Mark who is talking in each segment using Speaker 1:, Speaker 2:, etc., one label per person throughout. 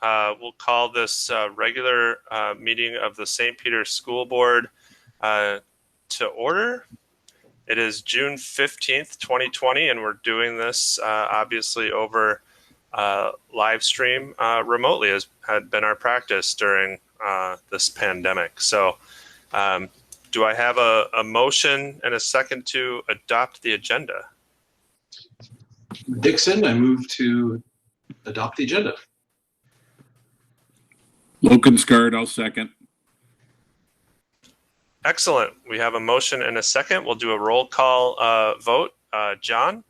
Speaker 1: we'll call this regular meeting of the St. Peter's School Board to order. It is June 15th, 2020, and we're doing this obviously over live stream remotely, as had been our practice during this pandemic. So do I have a motion and a second to adopt the agenda?
Speaker 2: Dixon, I move to adopt the agenda.
Speaker 3: Lokenskard, I'll second.
Speaker 1: Excellent. We have a motion and a second. We'll do a roll call vote. John?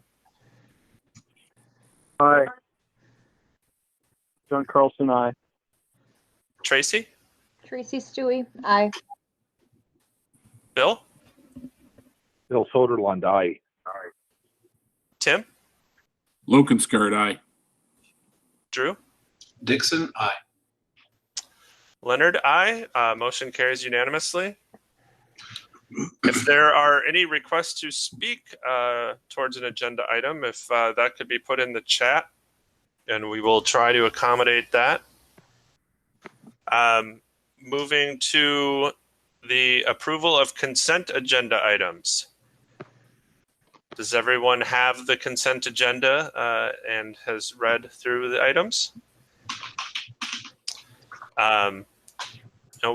Speaker 4: Aye. John Carlson, aye.
Speaker 1: Tracy?
Speaker 5: Tracy Stewie, aye.
Speaker 1: Bill?
Speaker 4: Bill Soderlund, aye.
Speaker 1: Tim?
Speaker 3: Lokenskard, aye.
Speaker 1: Drew?
Speaker 2: Dixon, aye.
Speaker 1: Leonard, aye. Motion carries unanimously. If there are any requests to speak towards an agenda item, if that could be put in the chat, and we will try to accommodate that. Moving to the approval of consent agenda items. Does everyone have the consent agenda and has read through the items?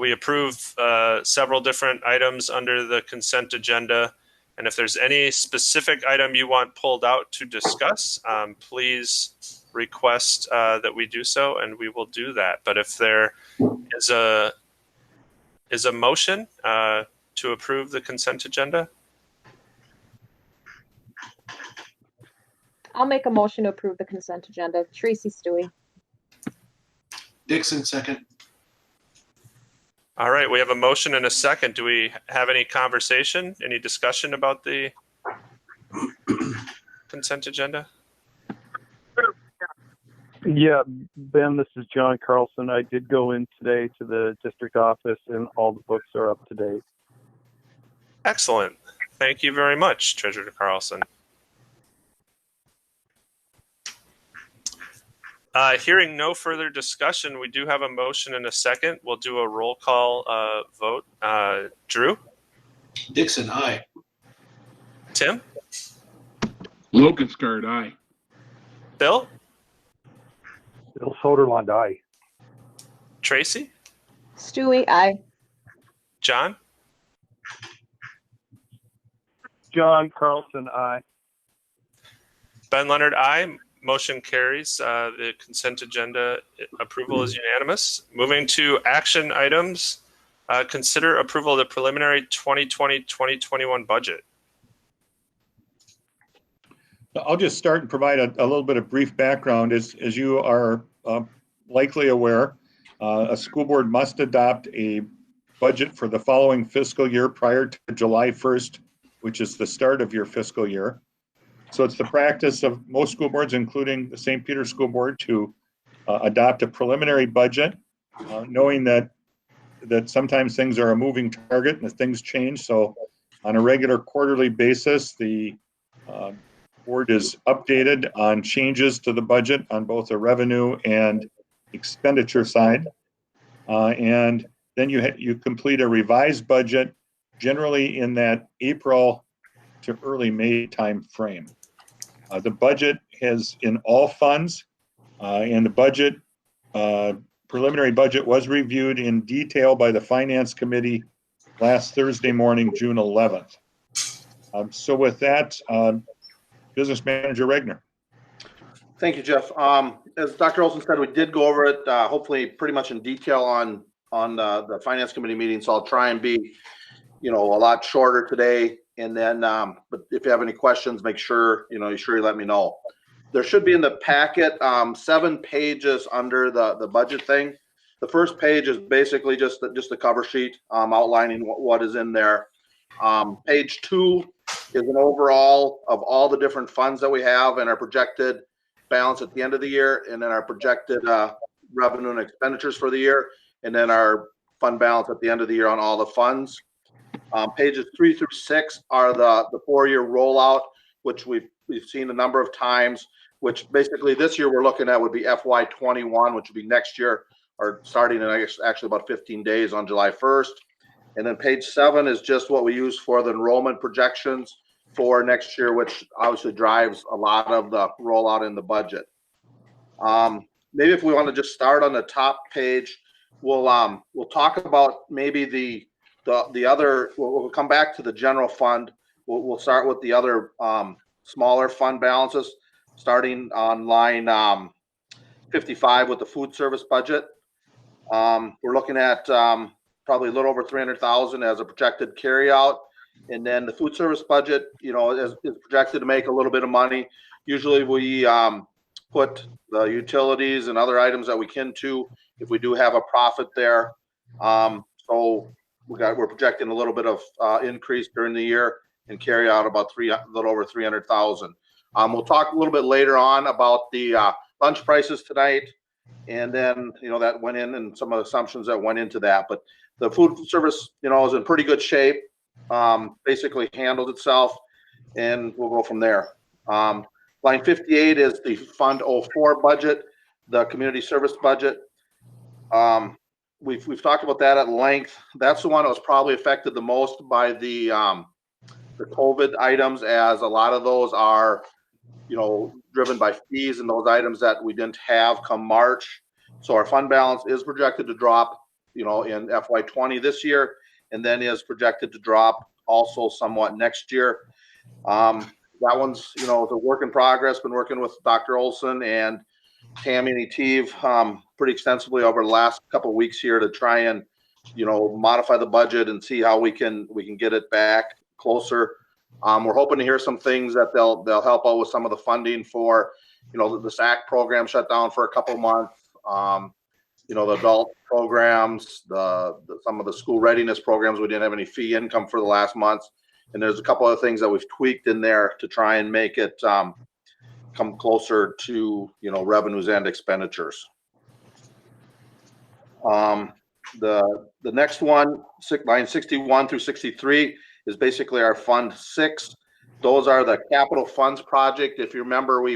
Speaker 1: We approve several different items under the consent agenda. And if there's any specific item you want pulled out to discuss, please request that we do so, and we will do that. But if there is a motion to approve the consent agenda?
Speaker 5: I'll make a motion to approve the consent agenda. Tracy Stewie.
Speaker 2: Dixon, second.
Speaker 1: All right, we have a motion and a second. Do we have any conversation, any discussion about the consent agenda?
Speaker 4: Yeah, Ben, this is John Carlson. I did go in today to the district office and all the books are up to date.
Speaker 1: Excellent. Thank you very much, Treasurer Carlson. Hearing no further discussion, we do have a motion and a second. We'll do a roll call vote. Drew?
Speaker 2: Dixon, aye.
Speaker 1: Tim?
Speaker 3: Lokenskard, aye.
Speaker 1: Bill?
Speaker 4: Bill Soderlund, aye.
Speaker 1: Tracy?
Speaker 5: Stewie, aye.
Speaker 1: John?
Speaker 4: John Carlson, aye.
Speaker 1: Ben Leonard, aye. Motion carries. The consent agenda approval is unanimous. Moving to action items, consider approval of the preliminary 2020-2021 budget.
Speaker 6: I'll just start and provide a little bit of brief background. As you are likely aware, a school board must adopt a budget for the following fiscal year prior to July 1st, which is the start of your fiscal year. So it's the practice of most school boards, including the St. Peter's School Board, to adopt a preliminary budget, knowing that sometimes things are a moving target and things change. So on a regular quarterly basis, the board is updated on changes to the budget on both the revenue and expenditure side. And then you complete a revised budget, generally in that April to early May time frame. The budget has in all funds, and the budget, preliminary budget was reviewed in detail by the Finance Committee last Thursday morning, June 11th. So with that, Business Manager Regner.
Speaker 7: Thank you, Jeff. As Dr. Olson said, we did go over it, hopefully pretty much in detail on the Finance Committee meeting. So I'll try and be, a lot shorter today. And then, but if you have any questions, make sure, you let me know. There should be in the packet 7 pages under the budget thing. The first page is basically just the cover sheet outlining what is in there. Page 2 is an overall of all the different funds that we have and our projected balance at the end of the year, and then our projected revenue and expenditures for the year, and then our fund balance at the end of the year on all the funds. Pages 3 through 6 are the 4-year rollout, which we've we've seen a number of times, which basically this year we're looking at would be FY21, which would be next year, or starting in, I guess, actually about 15 days on July 1st. And then page 7 is just what we use for the enrollment projections for next year, which obviously drives a lot of the rollout in the budget. Maybe if we want to just start on the top page, we'll talk about maybe the other. We'll come back to the general fund. We'll start with the other smaller fund balances, starting on line 55 with the food service budget. We're looking at probably a little over 300,000 as a projected carryout, and then the food service budget, is projected to make a little bit of money. Usually we put the utilities and other items that we can to if we do have a profit there. So we're projecting a little bit of increase during the year and carry out about a little over 300,000. We'll talk a little bit later on about the lunch prices tonight, and then that went in and some of the assumptions that went into that. But the food service, is in pretty good shape. Basically handled itself, and we'll go from there. Line 58 is the Fund 04 budget, the community service budget. We've talked about that at length. That's the one that was probably affected the most by the COVID items, as a lot of those are, driven by fees and those items that we didn't have come March. So our fund balance is projected to drop, in FY20 this year, and then is projected to drop also somewhat next year. That one's, is a work in progress. Been working with Dr. Olson and Tammy and Etive pretty extensively over the last couple of weeks here to try and, modify the budget and see how we can get it back closer. We're hoping to hear some things that they'll help out with some of the funding for, the SAC program shut down for a couple of months. The adult programs, some of the school readiness programs, we didn't have any fee income for the last months. And there's a couple of things that we've tweaked in there to try and make it come closer to, revenues and expenditures. The next one, line 61 through 63, is basically our Fund 6. Those are the capital funds project. If you remember,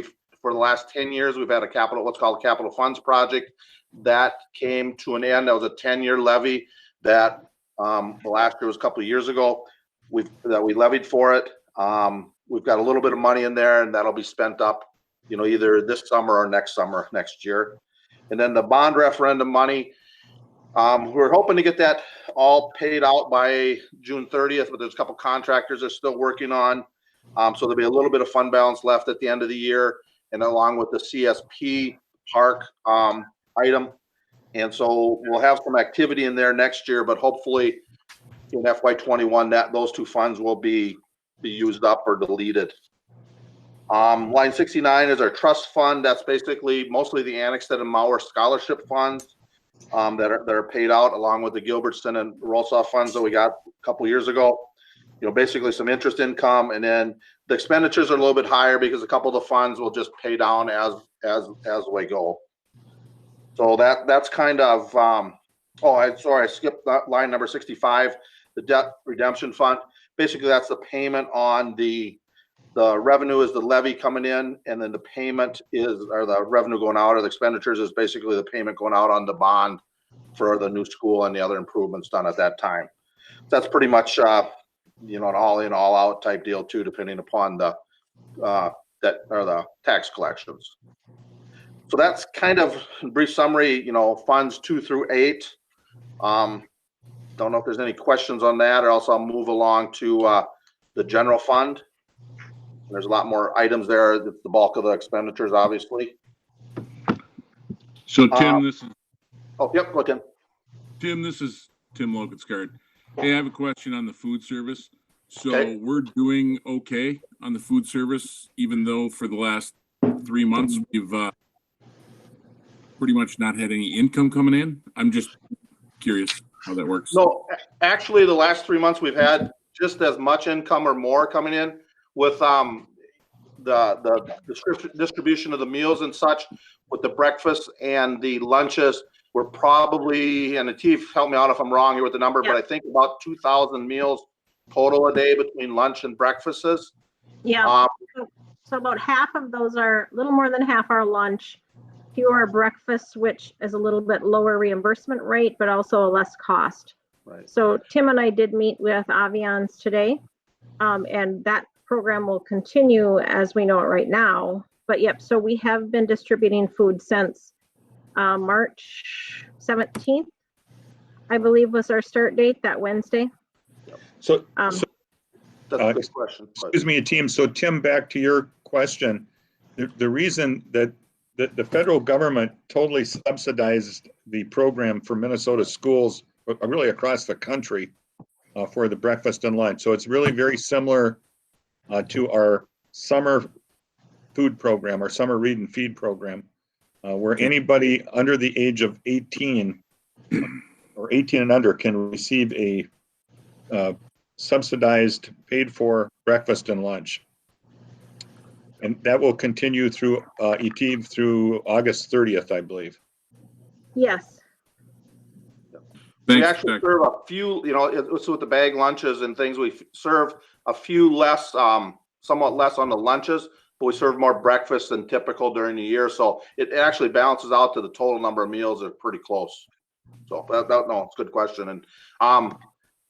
Speaker 7: for the last 10 years, we've had what's called a capital funds project. That came to an end. That was a 10-year levy that the last year was a couple of years ago. We levied for it. We've got a little bit of money in there, and that'll be spent up, either this summer or next year. And then the bond referendum money, we're hoping to get that all paid out by June 30th, but there's a couple contractors are still working on. So there'll be a little bit of fund balance left at the end of the year, and along with the CSP park item. And so we'll have some activity in there next year, but hopefully in FY21 those two funds will be used up or deleted. Line 69 is our trust fund. That's basically mostly the Annexted and Mauer scholarship funds that are paid out, along with the Gilbertson and Rolsoff funds that we got a couple years ago. Basically some interest income, and then the expenditures are a little bit higher because a couple of the funds will just pay down as we go. So that's kind of I skipped that line number 65, the debt redemption fund. Basically, that's the payment on the revenue is the levy coming in, and then the payment or the revenue going out, or the expenditures is basically the payment going out on the bond for the new school and the other improvements done at that time. That's pretty much an all in, all out type deal too, depending upon the debt or the tax collections. So that's kind of a brief summary, funds 2 through 8. Don't know if there's any questions on that, or else I'll move along to the general fund. There's a lot more items there. The bulk of the expenditures, obviously.
Speaker 3: So Tim, this is.
Speaker 7: Oh, yep, go Tim.
Speaker 3: Tim, this is Tim Lokenskard. Hey, I have a question on the food service. So
Speaker 7: Okay.
Speaker 3: We're doing okay on the food service, even though for the last 3 months we've pretty much not had any income coming in. I'm just curious how that works.
Speaker 7: No, actually, the last 3 months we've had just as much income or more coming in with the distribution of the meals and such, with the breakfast and the lunches. We're probably, and Atif, help me out if I'm wrong here with the number, but I think about 2,000 meals total a day between lunch and breakfasts.
Speaker 8: Yeah. So about half of those are, a little more than half are lunch, few are breakfast, which is a little bit lower reimbursement rate, but also a less cost.
Speaker 7: Right.
Speaker 8: So Tim and I did meet with Aviance today, and that program will continue as we know it right now. But yep, so we have been distributing food since March 17th, I believe was our start date, that Wednesday.
Speaker 6: So,
Speaker 8: Um,
Speaker 7: That's a good question.
Speaker 6: excuse me, team. So Tim, back to your question. The reason that the federal government totally subsidized the program for Minnesota schools, really across the country, for the breakfast and lunch. So it's really very similar to our summer food program, our summer read and feed program, where anybody under the age of 18 or 18 and under can receive a subsidized, paid for breakfast and lunch. And that will continue through ETIV through August 30th, I believe.
Speaker 8: yes.
Speaker 7: We
Speaker 3: Thanks,
Speaker 7: actually
Speaker 3: Beck.
Speaker 7: serve a few, you know, it's with the bag lunches and things, we serve a few less, somewhat less on the lunches, but we serve more breakfast than typical during the year. So it actually balances out to the total number of meals are pretty close. So no, it's a good question. And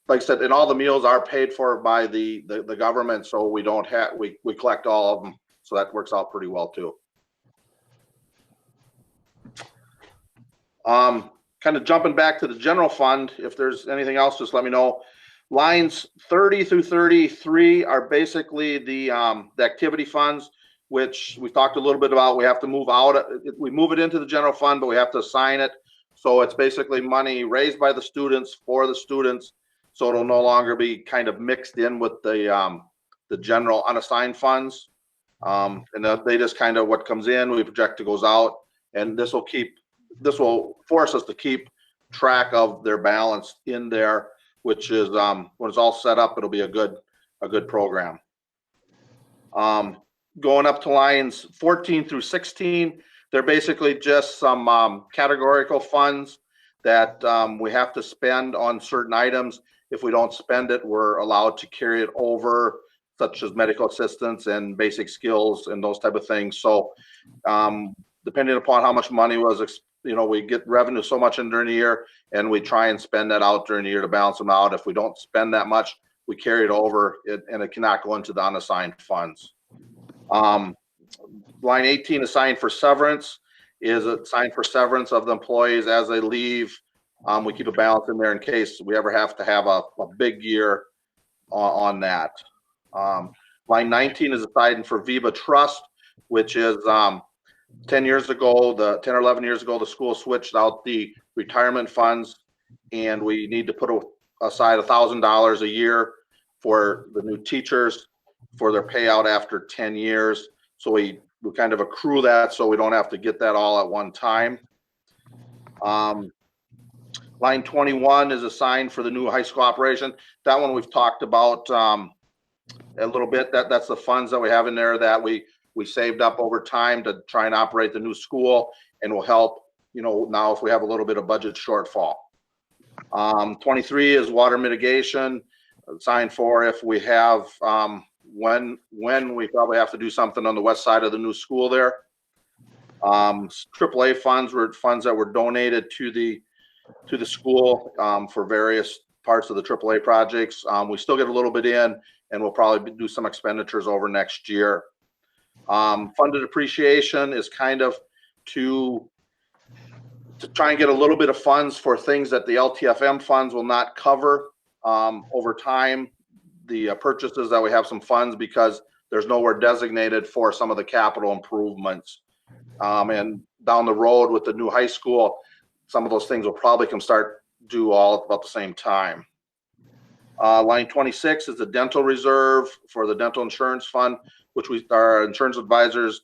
Speaker 7: like I said, and all the meals are paid for by the government, so we don't have, we collect all of them. So that works out pretty well too. Kind of jumping back to the general fund, if there's anything else, just let me know. Lines 30 through 33 are basically the activity funds, which we talked a little bit about. We have to move out, we move it into the general fund, but we have to assign it. So it's basically money raised by the students for the students. So it'll no longer be kind of mixed in with the general unassigned funds. And they just kind of, what comes in, we project it goes out, and this will force us to keep track of their balance in there, which is when it's all set up, it'll be a good program. Going up to lines 14 through 16, they're basically just some categorical funds that we have to spend on certain items. If we don't spend it, we're allowed to carry it over, such as medical assistance and basic skills and those type of things. So depending upon how much money was, you know, we get revenue so much in during the year, and we try and spend that out during the year to balance them out. If we don't spend that much, we carry it over, and it cannot go into the unassigned funds. Line 18, assigned for severance, is assigned for severance of the employees as they leave. We keep a balance in there in case we ever have to have a big year on that. Line 19 is assigned for Viva Trust, which is 10 years ago, 10 or 11 years ago, the school switched out the retirement funds, and we need to put aside $1,000 a year for the new teachers for their payout after 10 years. So we kind of accrue that so we don't have to get that all at one time. Line 21 is assigned for the new high school operation. That one we've talked about a little bit. That's the funds that we have in there that we saved up over time to try and operate the new school, and will help, you know, now if we have a little bit of budget shortfall. 23 is water mitigation, assigned for if we have, when we probably have to do something on the west side of the new school there. AAA funds were funds that were donated to the school for various parts of the AAA projects. We still get a little bit in, and we'll probably do some expenditures over next year. Funded appreciation is kind of to try and get a little bit of funds for things that the LTFM funds will not cover over time. The purchases that we have some funds because there's nowhere designated for some of the capital improvements. And down the road with the new high school, some of those things will probably start due all about the same time. Line 26 is the dental reserve for the dental insurance fund, which our insurance advisors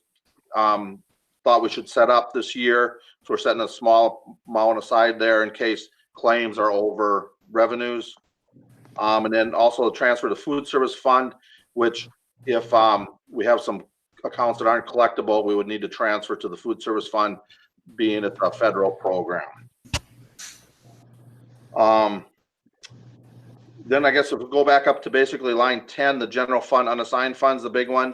Speaker 7: thought we should set up this year. So we're setting a small amount aside there in case claims are over revenues. And then also transfer to food service fund, which if we have some accounts that aren't collectible, we would need to transfer to the food service fund, being it's a federal program. Then I guess if we go back up to basically line 10, the general fund unassigned funds, the big one.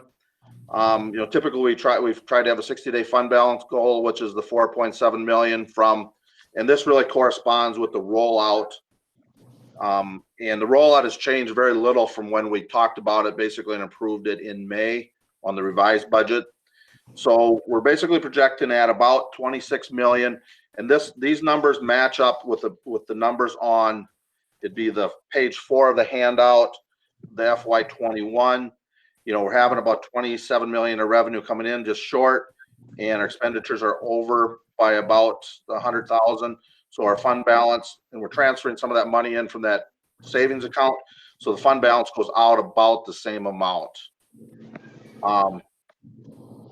Speaker 7: Typically we've tried to have a 60-day fund balance goal, which is the 4.7 million from, and this really corresponds with the rollout. And the rollout has changed very little from when we talked about it basically and approved it in May on the revised budget. So we're basically projecting at about 26 million, and these numbers match up with the numbers on, it'd be the page 4 of the handout, the FY21. We're having about 27 million of revenue coming in, just short, and our expenditures are over by about 100,000. So our fund balance, and we're transferring some of that money in from that savings account. So the fund balance goes out about the same amount.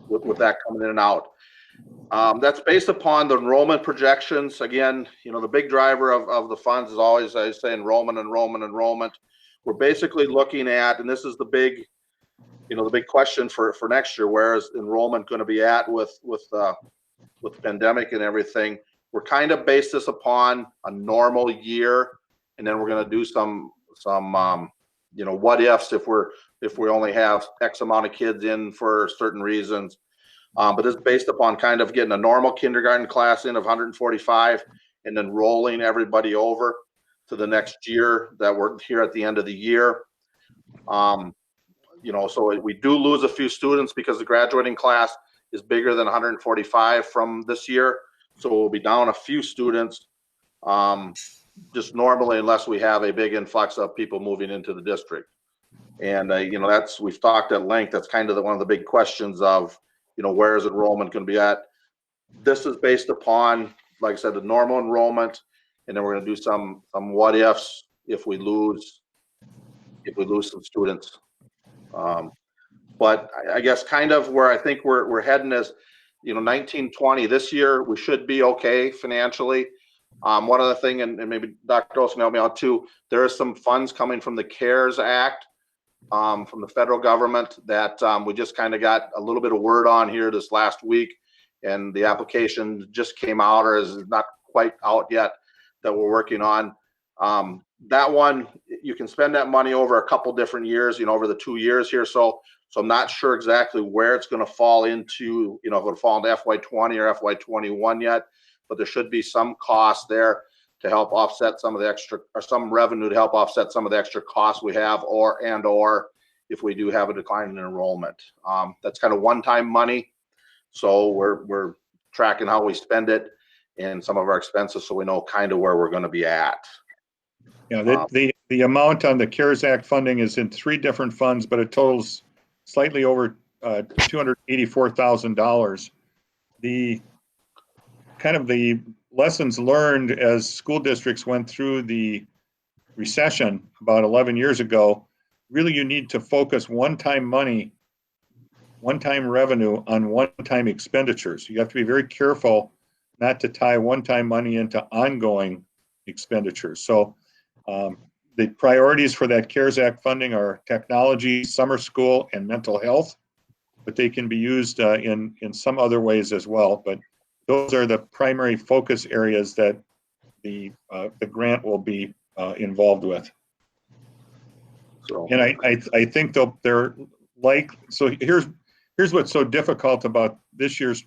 Speaker 7: With that coming in and out. That's based upon the enrollment projections. Again, the big driver of the funds is always, I say, enrollment. We're basically looking at, and this is the big, the big question for next year, where is enrollment going to be at with the pandemic and everything. We're kind of based this upon a normal year, and then we're going to do some what ifs if we only have X amount of kids in for certain reasons. But it's based upon kind of getting a normal kindergarten class in of 145 and then rolling everybody over to the next year that we're here at the end of the year. So we do lose a few students because the graduating class is bigger than 145 from this year. So we'll be down a few students just normally, unless we have a big influx of people moving into the district. And, we've talked at length. That's kind of one of the big questions of, where is enrollment going to be at? This is based upon, like I said, the normal enrollment, and then we're going to do some what ifs if we lose some students. But I guess kind of where I think we're heading is, 1920 this year, we should be okay financially. One other thing, and maybe Dr. Olson help me out too, there are some funds coming from the CARES Act from the federal government that we just kind of got a little bit of word on here this last week, and the application just came out or is not quite out yet that we're working on. That one, you can spend that money over a couple different years, over the 2 years here. So I'm not sure exactly where it's going to fall into, if it'll fall into FY20 or FY21 yet, but there should be some cost there to help offset some of the extra, or some revenue to help offset some of the extra costs we have, or if we do have a decline in enrollment. That's kind of one-time money. So we're tracking how we spend it and some of our expenses, so we know kind of where we're going to be at.
Speaker 6: Yeah, the amount on the CARES Act funding is in 3 different funds, but it totals slightly over $284,000. The kind of the lessons learned as school districts went through the recession about 11 years ago, really you need to focus one-time money, one-time revenue on one-time expenditures. You have to be very careful not to tie one-time money into ongoing expenditures. So the priorities for that CARES Act funding are technology, summer school, and mental health, but they can be used in some other ways as well. But those are the primary focus areas that the grant will be involved with.
Speaker 7: So,
Speaker 6: and I think they're like, so here's what's so difficult about this year's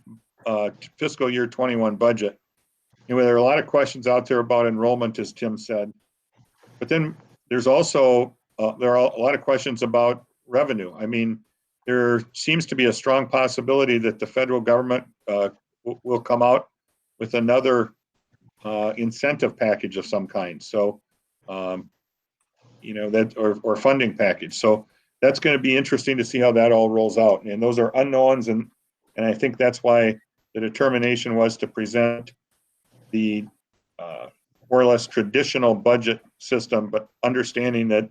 Speaker 6: fiscal year 21 budget. There are a lot of questions out there about enrollment, as Tim said, but then there's also there are a lot of questions about revenue. I mean, there seems to be a strong possibility that the federal government will come out with another incentive package of some kind. So, that or funding package. So that's going to be interesting to see how that all rolls out. And those are unknowns, and I think that's why the determination was to present the more or less traditional budget system, but understanding that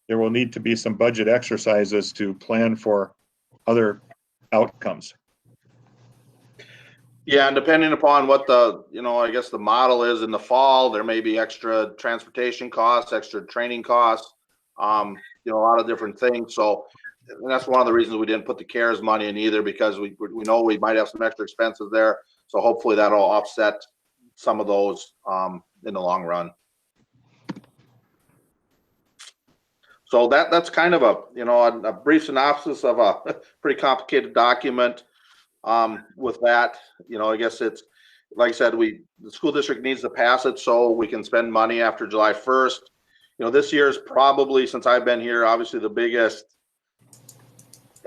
Speaker 6: there will need to be some budget exercises to plan for other outcomes.
Speaker 7: yeah, and depending upon what the, I guess the model is in the fall, there may be extra transportation costs, extra training costs, a lot of different things. So, and that's one of the reasons we didn't put the CARES money in either, because we know we might have some extra expenses there. So hopefully that'll offset some of those in the long run. So that's kind of a brief synopsis of a pretty complicated document. With that, I guess it's, like I said, the school district needs to pass it so we can spend money after July 1st. This year is probably, since I've been here, obviously the biggest,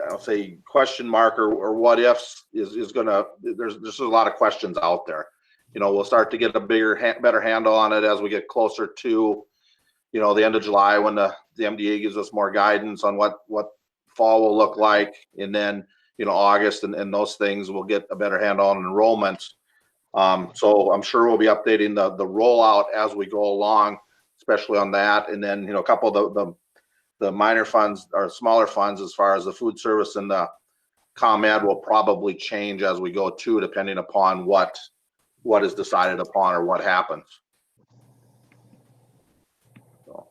Speaker 7: I'll say, question mark or what ifs is gonna, there's just a lot of questions out there. We'll start to get a better handle on it as we get closer to, the end of July, when the MDA gives us more guidance on what fall will look like. And then, August and those things, we'll get a better handle on enrollments. So I'm sure we'll be updating the rollout as we go along, especially on that. And then, a couple of the minor funds or smaller funds, as far as the food service and the ComEd, will probably change as we go too, depending upon what is decided upon or what happens. So.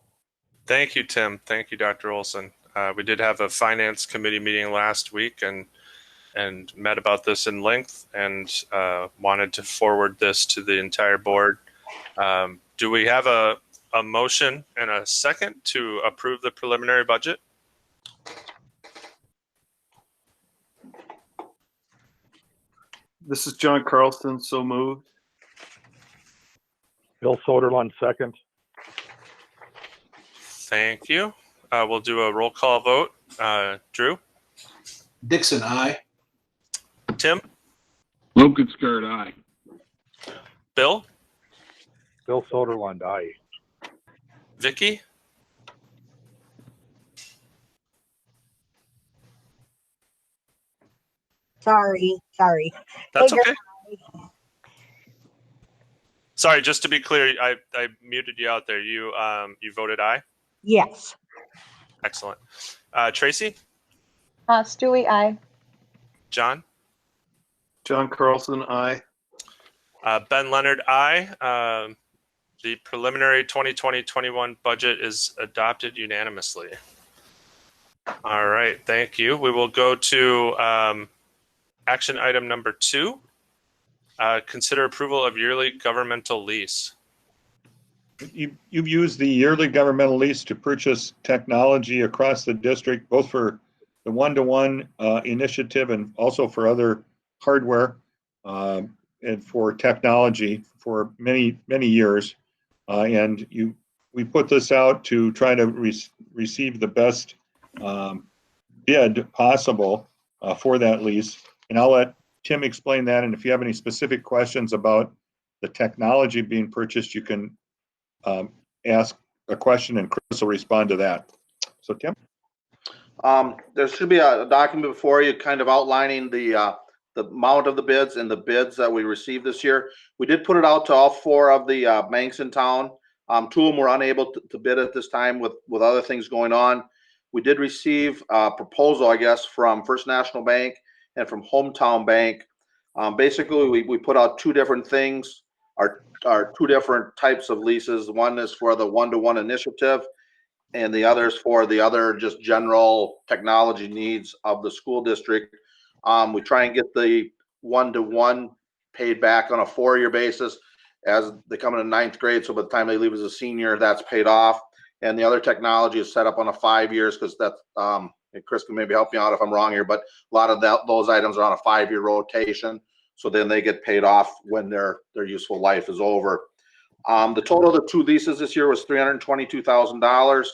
Speaker 1: Thank you, Tim. Thank you, Dr. Olson. We did have a finance committee meeting last week and met about this in length, and wanted to forward this to the entire board. Do we have a motion and a second to approve the preliminary budget?
Speaker 4: This is John Carlson, so moved.
Speaker 9: Bill Soderlund, second.
Speaker 1: Thank you. We'll do a roll call vote. Drew?
Speaker 2: Dixon, aye.
Speaker 1: Tim?
Speaker 3: Locust-Card, aye.
Speaker 1: Bill?
Speaker 9: Bill Soderlund, aye.
Speaker 1: Vicky?
Speaker 10: Sorry.
Speaker 1: That's
Speaker 10: Hager,
Speaker 1: okay. Sorry, just to be clear, I muted you out there. You voted aye?
Speaker 10: Yes.
Speaker 1: Excellent. Tracy?
Speaker 5: Stewie, aye.
Speaker 1: John?
Speaker 4: John Carlson, aye.
Speaker 1: Ben Leonard, aye. The preliminary 2020-21 budget is adopted unanimously. All right, thank you. We will go to action item number 2. Consider approval of yearly governmental lease.
Speaker 6: You've used the yearly governmental lease to purchase technology across the district, both for the one-to-one initiative and also for other hardware and for technology for many years. And we put this out to try to receive the best bid possible for that lease. And I'll let Tim explain that. And if you have any specific questions about the technology being purchased, you can ask a question and Chris will respond to that. So Tim?
Speaker 7: There should be a document before you kind of outlining the amount of the bids and the bids that we received this year. We did put it out to all 4 of the banks in town. 2 of them were unable to bid at this time with other things going on. We did receive a proposal, I guess, from First National Bank and from Hometown Bank. Basically, we put out 2 different things, are 2 different types of leases. One is for the one-to-one initiative, and the other is for the other just general technology needs of the school district. We try and get the one-to-one paid back on a 4-year basis as they come into 9th grade. So by the time they leave as a senior, that's paid off. And the other technology is set up on a 5 years, because that's, Chris can maybe help me out if I'm wrong here, but a lot of those items are on a 5-year rotation. So then they get paid off when their useful life is over. The total of the 2 leases this year was $322,000.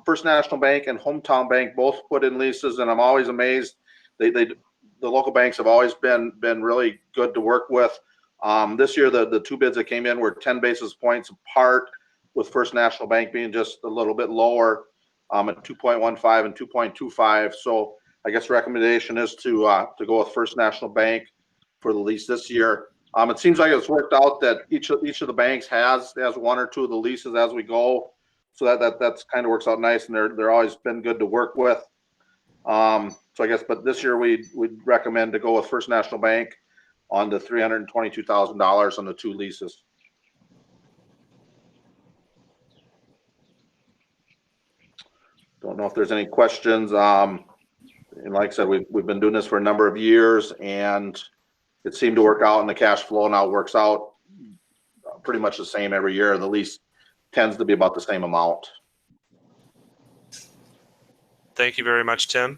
Speaker 7: First National Bank and Hometown Bank both put in leases, and I'm always amazed. The local banks have always been really good to work with. This year, the 2 bids that came in were 10 basis points apart, with First National Bank being just a little bit lower at 2.15 and 2.25. So I guess recommendation is to go with First National Bank for the lease this year. It seems like it's worked out that each of the banks has 1 or 2 of the leases as we go. So that's kind of works out nice, and they're always been good to work with. So I guess, but this year we'd recommend to go with First National Bank on the $322,000 on the 2 leases. Don't know if there's any questions. And like I said, we've been doing this for a number of years, and it seemed to work out, and the cash flow now works out pretty much the same every year. The lease tends to be about the same amount.
Speaker 1: Thank you very much, Tim.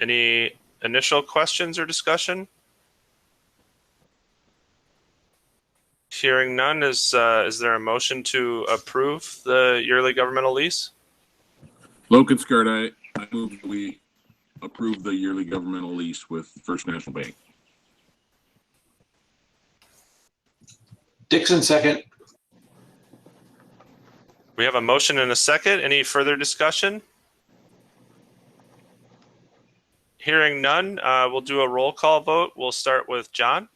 Speaker 1: Any initial questions or discussion? Hearing none, is there a motion to approve the yearly governmental lease?
Speaker 3: Lokenskart, I move we approve the yearly governmental lease with First National Bank.
Speaker 2: Dixon, second.
Speaker 1: We have a motion and a second. Any further discussion? Hearing none, we'll do a roll call vote. We'll start with John.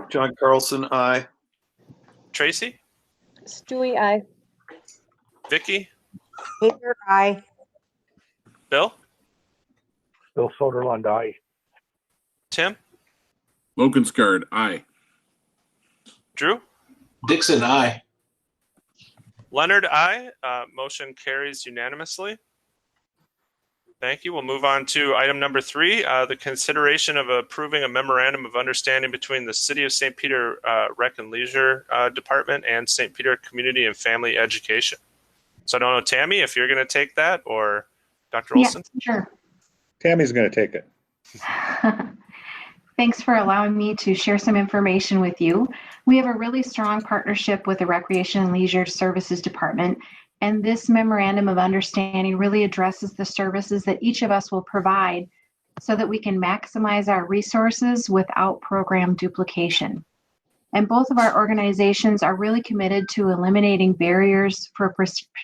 Speaker 4: John Carlson, aye.
Speaker 1: Tracy?
Speaker 5: Stewie, aye.
Speaker 1: Vicky?
Speaker 10: Hager, aye.
Speaker 1: Bill?
Speaker 9: Bill Soderlund, aye.
Speaker 1: Tim?
Speaker 3: Lokenskart, aye.
Speaker 1: Drew?
Speaker 2: Dixon, aye.
Speaker 1: Leonard, aye. Motion carries unanimously. Thank you. We'll move on to item number 3, the consideration of approving a memorandum of understanding between the City of St. Peter Rec and Leisure Department and St. Peter Community and Family Education. So I don't know, Tammy, if you're going to take that, or Dr. Olson?
Speaker 11: Yeah, sure.
Speaker 6: Tammy's going to take it.
Speaker 11: Thanks for allowing me to share some information with you. We have a really strong partnership with the Recreation and Leisure Services Department, and this memorandum of understanding really addresses the services that each of us will provide so that we can maximize our resources without program duplication. And both of our organizations are really committed to eliminating barriers for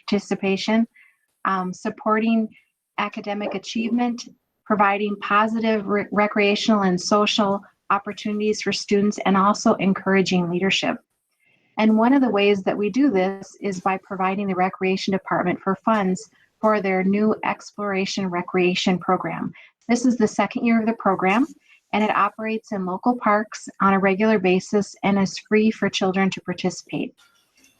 Speaker 11: participation, supporting academic achievement, providing positive recreational and social opportunities for students, and also encouraging leadership. And one of the ways that we do this is by providing the Recreation Department for funds for their new Exploration Recreation program. This is the second year of the program, and it operates in local parks on a regular basis and is free for children to participate.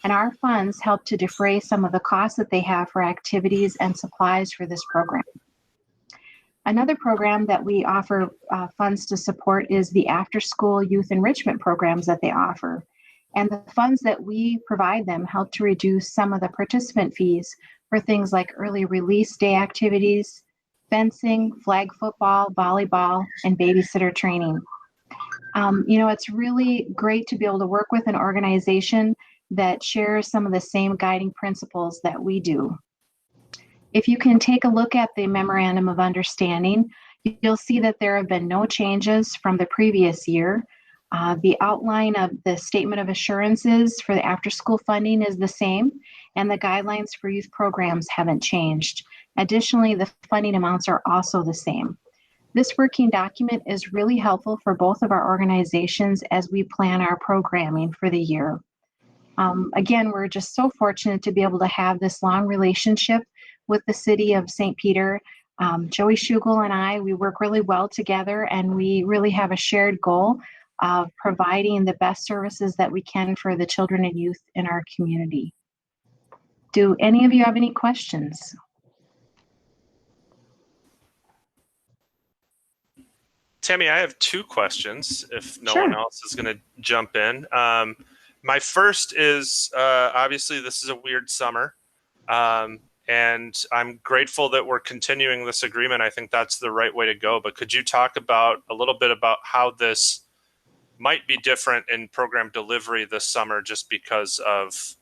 Speaker 11: And our funds help to defray some of the costs that they have for activities and supplies for this program. Another program that we offer funds to support is the after-school youth enrichment programs that they offer. And the funds that we provide them help to reduce some of the participant fees for things like early release day activities, fencing, flag football, volleyball, and babysitter training. It's really great to be able to work with an organization that shares some of the same guiding principles that we do. If you can take a look at the Memorandum of Understanding, you'll see that there have been no changes from the previous year. The outline of the Statement of Assurances for the after-school funding is the same, and the guidelines for youth programs haven't changed. Additionally, the funding amounts are also the same. This working document is really helpful for both of our organizations as we plan our programming for the year. Again, we're just so fortunate to be able to have this long relationship with the City of St. Peter. Joey Shugel and I, we work really well together, and we really have a shared goal of providing the best services that we can for the children and youth in our community. Do any of you have any questions?
Speaker 1: Tammy, I have 2 questions if no
Speaker 11: Sure.
Speaker 1: one else is going to jump in. My first is, obviously this is a weird summer, and I'm grateful that we're continuing this agreement. I think that's the right way to go. But could you talk about a little bit about how this might be different in program delivery this summer just because of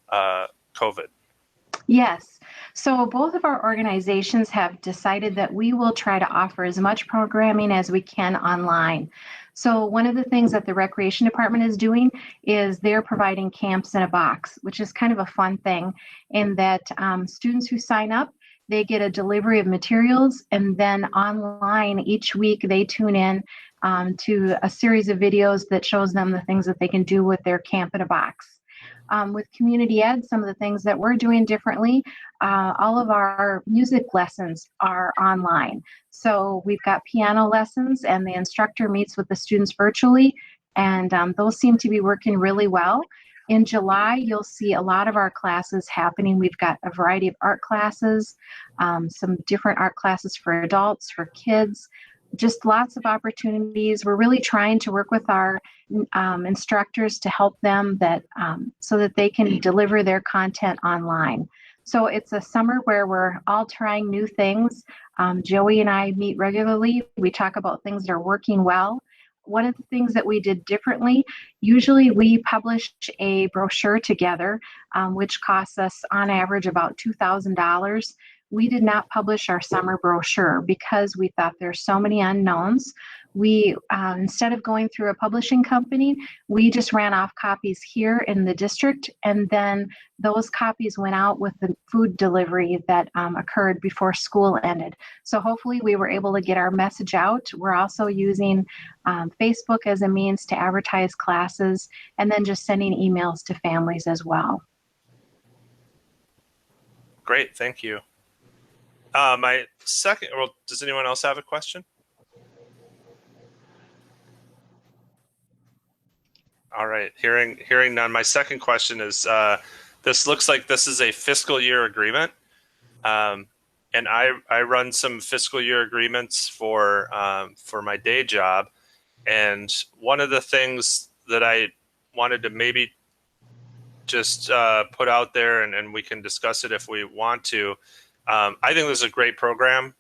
Speaker 1: COVID?
Speaker 11: Yes. So both of our organizations have decided that we will try to offer as much programming as we can online. So one of the things that the Recreation Department is doing is they're providing camps in a box, which is kind of a fun thing in that students who sign up, they get a delivery of materials, and then online each week they tune in to a series of videos that shows them the things that they can do with their camp in a box. With community ed, some of the things that we're doing differently, all of our music lessons are online. So we've got piano lessons, and the instructor meets with the students virtually, and those seem to be working really well. In July, you'll see a lot of our classes happening. We've got a variety of art classes, some different art classes for adults, for kids, just lots of opportunities. We're really trying to work with our instructors to help them so that they can deliver their content online. So it's a summer where we're all trying new things. Joey and I meet regularly. We talk about things that are working well. One of the things that we did differently, usually we publish a brochure together, which costs us on average about $2,000. We did not publish our summer brochure because we thought there's so many unknowns. We, instead of going through a publishing company, we just ran off copies here in the district, and then those copies went out with the food delivery that occurred before school ended. So hopefully we were able to get our message out. We're also using Facebook as a means to advertise classes, and then just sending emails to families as well.
Speaker 1: Great, thank you. My second, well, does anyone else have a question? All right, hearing none. My second question is, this looks like this is a fiscal year agreement. And I run some fiscal year agreements for my day job. And one of the things that I wanted to maybe just put out there, and we can discuss it if we want to, I think this is a great program.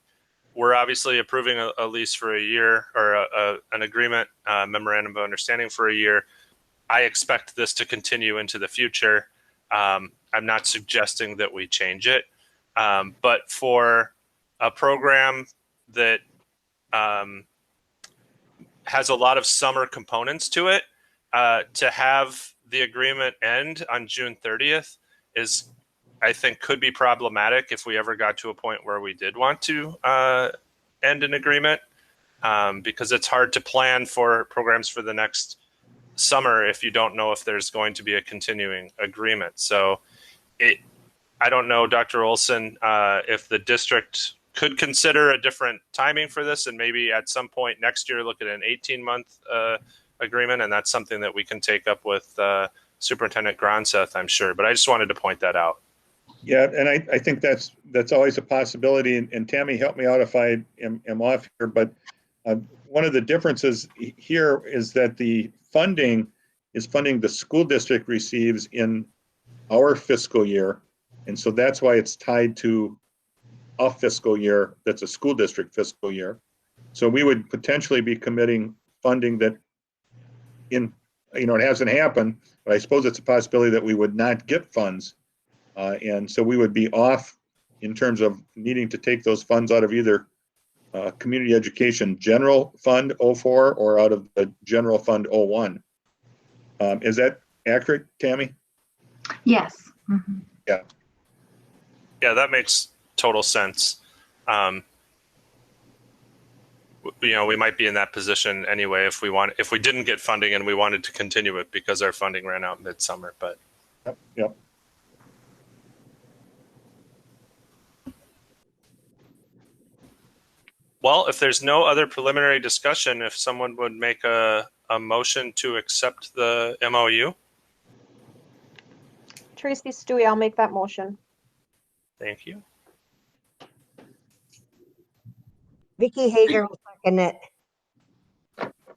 Speaker 1: We're obviously approving a lease for a year, or an agreement, memorandum of understanding for a year. I expect this to continue into the future. I'm not suggesting that we change it, but for a program that has a lot of summer components to it, to have the agreement end on June 30th is, I think, could be problematic if we ever got to a point where we did want to end an agreement, because it's hard to plan for programs for the next summer if you don't know if there's going to be a continuing agreement. So I don't know, Dr. Olson, if the district could consider a different timing for this, and maybe at some point next year look at an 18-month agreement, and that's something that we can take up with Superintendent Gronseth, I'm sure. But I just wanted to point that out.
Speaker 6: Yeah, and I think that's always a possibility. And Tammy, help me out if I am off here, but one of the differences here is that the funding is funding the school district receives in our fiscal year. And so that's why it's tied to a fiscal year that's a school district fiscal year. So we would potentially be committing funding that it hasn't happened, but I suppose it's a possibility that we would not get funds. And so we would be off in terms of needing to take those funds out of either Community Education General Fund 04 or out of the General Fund 01. Is that accurate, Tammy?
Speaker 11: Yes. Mm-hmm.
Speaker 6: Yeah.
Speaker 1: Yeah, that makes total sense. We might be in that position anyway if we didn't get funding and we wanted to continue it because our funding ran out midsummer. But
Speaker 6: yep.
Speaker 1: Well, if there's no other preliminary discussion, if someone would make a motion to accept the MOU.
Speaker 5: Tracy Stewie, I'll make that motion.
Speaker 1: Thank you.
Speaker 10: Vicky Hager will second it.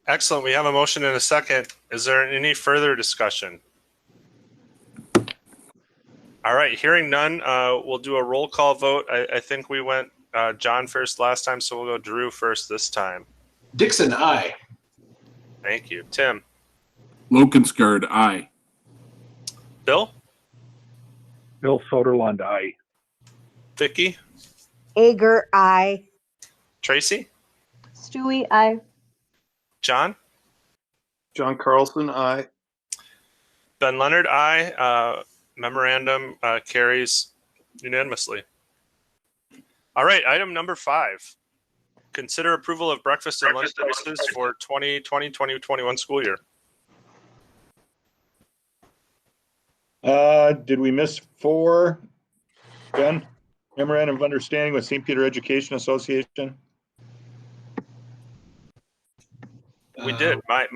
Speaker 1: Excellent. We have a motion and a second. Is there any further discussion? All right. Hearing none, we'll do a roll call vote. I think we went John first last time, so we'll go Drew first this time.
Speaker 2: Dixon, aye.
Speaker 1: Thank you. Tim?
Speaker 3: Lokenskard, aye.
Speaker 1: Bill?
Speaker 9: Bill Soderlund, aye.
Speaker 1: Vicky?
Speaker 10: Hager, aye.
Speaker 1: Tracy?
Speaker 5: Stewie, aye.
Speaker 1: John?
Speaker 4: John Carlson, aye.
Speaker 1: Ben Leonard, aye. Memorandum carries unanimously. All right, item number 5. Consider approval of breakfast and lunch prices for 2020-2021 school year.
Speaker 6: Did we miss 4? Ben, memorandum of understanding with St. Peter Education Association?
Speaker 1: We did. My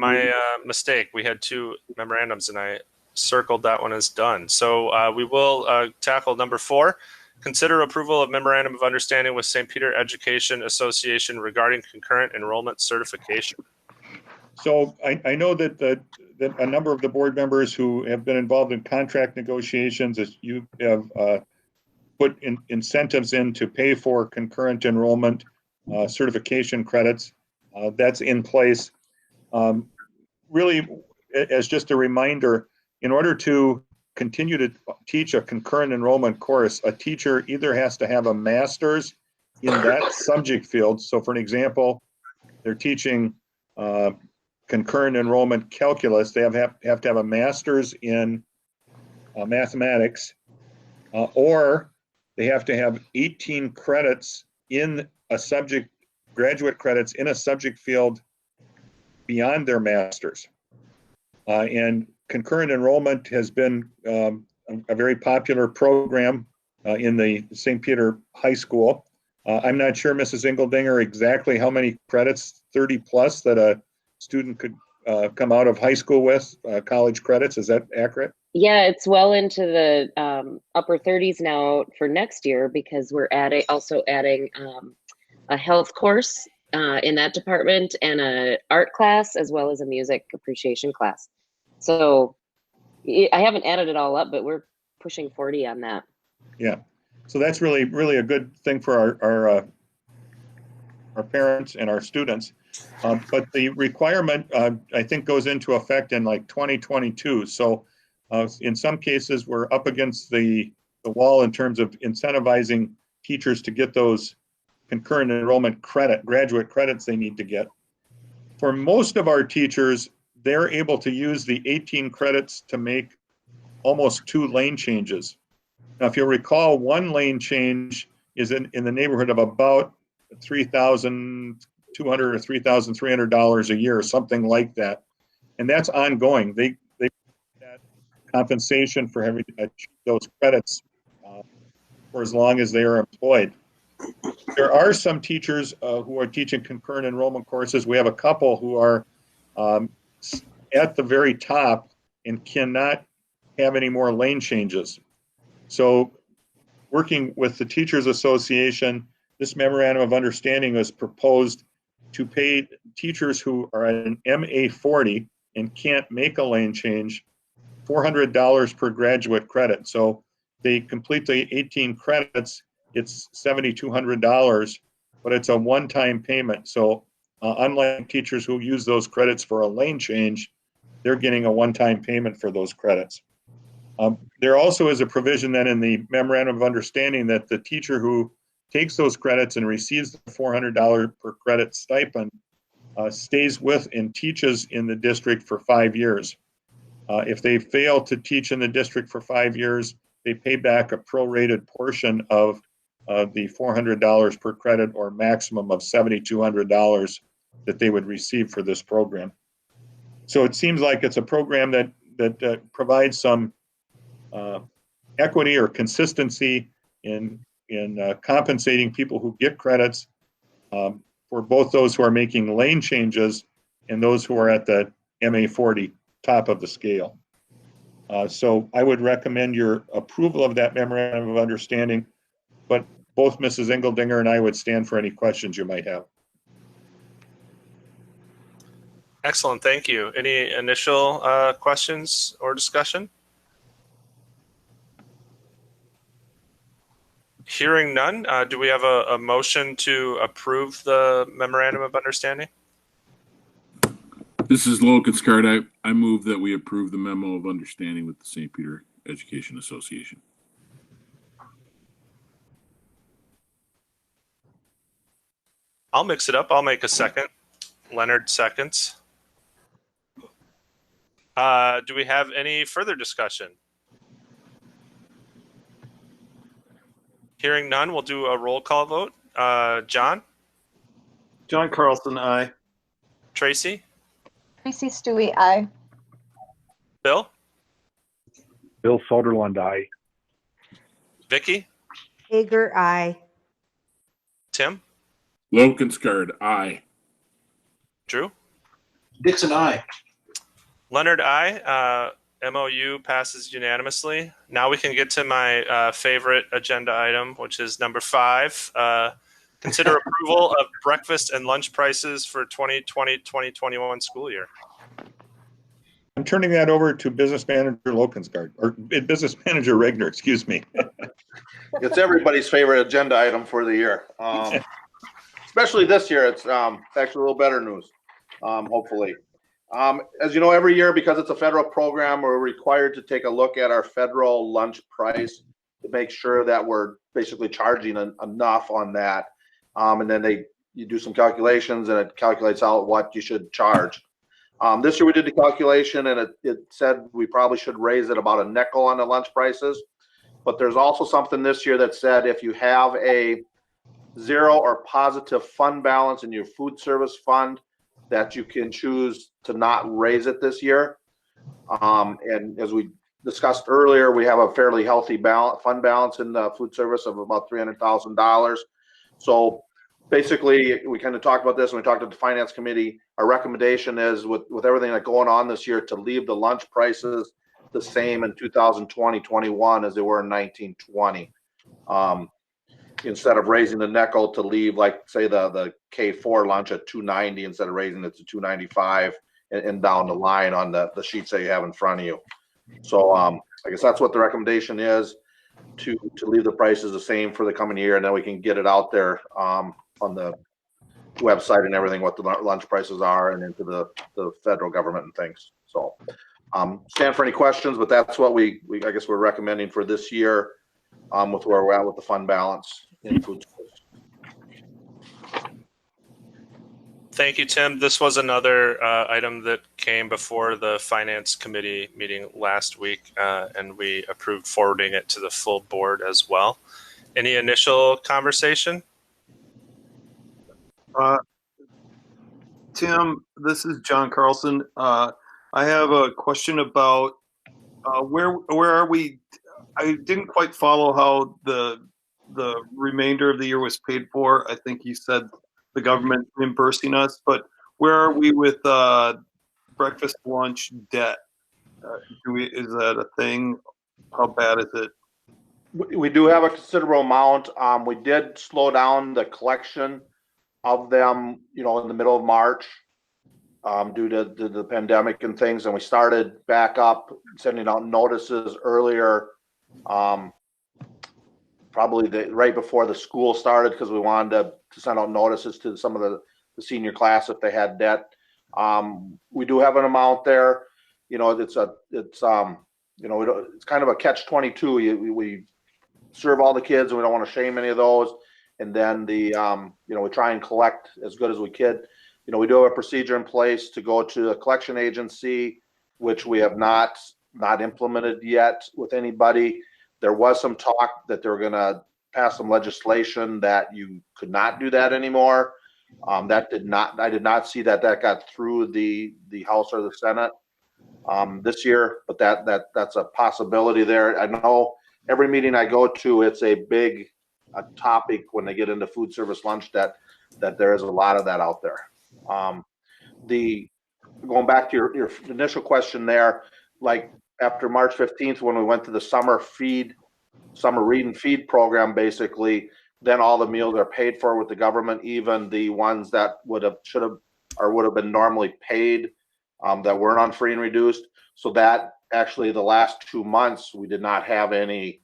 Speaker 1: mistake. We had 2 memorandums, and I circled that one as done. So we will tackle number 4. Consider approval of memorandum of understanding with St. Peter Education Association regarding concurrent enrollment certification.
Speaker 6: So I know that a number of the board members who have been involved in contract negotiations, as you have put incentives in to pay for concurrent enrollment certification credits. That's in place. Really, as just a reminder, in order to continue to teach a concurrent enrollment course, a teacher either has to have a master's in that subject field. So for an example, they're teaching concurrent enrollment calculus. They have to have a master's in mathematics, or they have to have 18 credits in a subject, graduate credits in a subject field beyond their master's. And concurrent enrollment has been a very popular program in the St. Peter High School. I'm not sure, Mrs. Engeldinger, exactly how many credits, 30 plus, that a student could come out of high school with, college credits. Is that accurate?
Speaker 12: Yeah, it's well into the upper 30s now for next year, because we're also adding a health course in that department, and a art class, as well as a music appreciation class. So I haven't added it all up, but we're pushing 40 on that.
Speaker 6: Yeah, so that's really, really a good thing for our parents and our students. But the requirement, I think, goes into effect in like 2022. So in some cases, we're up against the wall in terms of incentivizing teachers to get those concurrent enrollment graduate credits they need to get. For most of our teachers, they're able to use the 18 credits to make almost 2 lane changes. Now, if you'll recall, 1 lane change is in the neighborhood of about $3,200 or $3,300 a year, something like that. And that's ongoing. They get that compensation for having those credits for as long as they are employed. There are some teachers who are teaching concurrent enrollment courses. We have a couple who are at the very top and cannot have any more lane changes. So working with the Teachers Association, this memorandum of understanding was proposed to pay teachers who are at an MA 40 and can't make a lane change $400 per graduate credit. So they complete the 18 credits, it's $7,200, but it's a one-time payment. So unlike teachers who use those credits for a lane change, they're getting a one-time payment for those credits. There also is a provision then in the memorandum of understanding that the teacher who takes those credits and receives the $400 per credit stipend stays with and teaches in the district for 5 years. If they fail to teach in the district for 5 years, they pay back a prorated portion of the $400 per credit, or maximum of $7,200 that they would receive for this program. So it seems like it's a program that provides some equity or consistency in compensating people who get credits for both those who are making lane changes and those who are at the MA 40 top of the scale. So I would recommend your approval of that memorandum of understanding, but both Mrs. Engeldinger and I would stand for any questions you might have.
Speaker 1: Excellent, thank you. Any initial questions or discussion? Hearing none, do we have a motion to approve the memorandum of understanding?
Speaker 3: This is Lokenskart. I move that we approve the memo of understanding with the St. Peter Education Association.
Speaker 1: I'll mix it up. I'll make a second. Leonard seconds. Do we have any further discussion? Hearing none, we'll do a roll call vote. John?
Speaker 4: John Carlson, aye.
Speaker 1: Tracy?
Speaker 5: Tracy Stewie, aye.
Speaker 1: Bill?
Speaker 9: Bill Soderlund, aye.
Speaker 1: Vicky?
Speaker 10: Hager, aye.
Speaker 1: Tim?
Speaker 3: Lokenskart, aye.
Speaker 1: Drew?
Speaker 2: Dixon, aye.
Speaker 1: Leonard, aye. MOU passes unanimously. Now we can get to my favorite agenda item, which is number 5. Consider approval of breakfast and lunch prices for 2020-2021 school year.
Speaker 6: I'm turning that over to Business Manager Lokenskart, or Business Manager Regner, excuse me.
Speaker 7: It's everybody's favorite agenda item for the year. Especially this year, it's actually a little better news, hopefully. As you know, every year, because it's a federal program, we're required to take a look at our federal lunch price to make sure that we're basically charging enough on that. And then you do some calculations and it calculates out what you should charge. This year we did the calculation and it said we probably should raise it about a nickel on the lunch prices. But there's also something this year that said if you have a zero or positive fund balance in your food service fund, that you can choose to not raise it this year. And as we discussed earlier, we have a fairly healthy fund balance in the food service of about $300,000. So basically, we kind of talked about this when we talked to the finance committee. Our recommendation is with everything that's going on this year to leave the lunch prices the same in 2020-21 as they were in 19-20. Instead of raising the nickel, to leave, like, say, the K4 lunch at $2.90 instead of raising it to $2.95 and down the line on the sheets that you have in front of you. So I guess that's what the recommendation is, to leave the prices the same for the coming year, and then we can get it out there on the website and everything, what the lunch prices are, and into the federal government and things. So stand for any questions, but that's what we I guess we're recommending for this year with where we're at with the fund balance in food service.
Speaker 1: Thank you, Tim. This was another item that came before the Finance Committee meeting last week, and we approved forwarding it to the full board as well. Any initial conversation?
Speaker 4: Tim, this is John Carlson. I have a question about where are we? I didn't quite follow how the remainder of the year was paid for. I think you said the government reimbursing us, but where are we with breakfast lunch debt? Is that a thing? How bad is it?
Speaker 7: We do have a considerable amount. We did slow down the collection of them, in the middle of March due to the pandemic and things, and we started back up sending out notices earlier, probably right before the school started, because we wanted to send out notices to some of the senior class if they had debt. We do have an amount there. It's kind of a catch-22. We serve all the kids, and we don't want to shame any of those. And then we try and collect as good as we could. We do have a procedure in place to go to a collection agency, which we have not implemented yet with anybody. There was some talk that they were going to pass some legislation that you could not do that anymore. I did not see that got through the House or the Senate this year, but that's a possibility there. I know every meeting I go to, it's a big topic when they get into food service lunch that there is a lot of that out there. Going back to your initial question there, like after March 15th, when we went to the summer read and feed program, basically, then all the meals are paid for with the government, even the ones that would have been normally paid that weren't on free and reduced. So that actually the last 2 months, we did not have any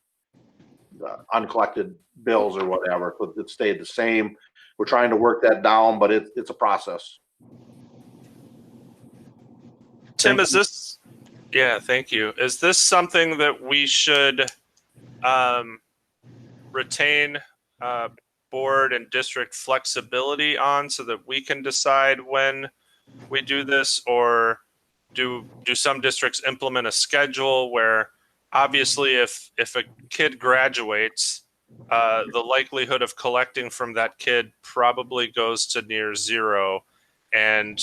Speaker 7: uncollected bills or whatever. It stayed the same. We're trying to work that down, but it's a process.
Speaker 1: Tim, thank you. Is this something that we should retain board and district flexibility on so that we can decide when we do this, or do some districts implement a schedule where obviously if a kid graduates, the likelihood of collecting from that kid probably goes to near zero, and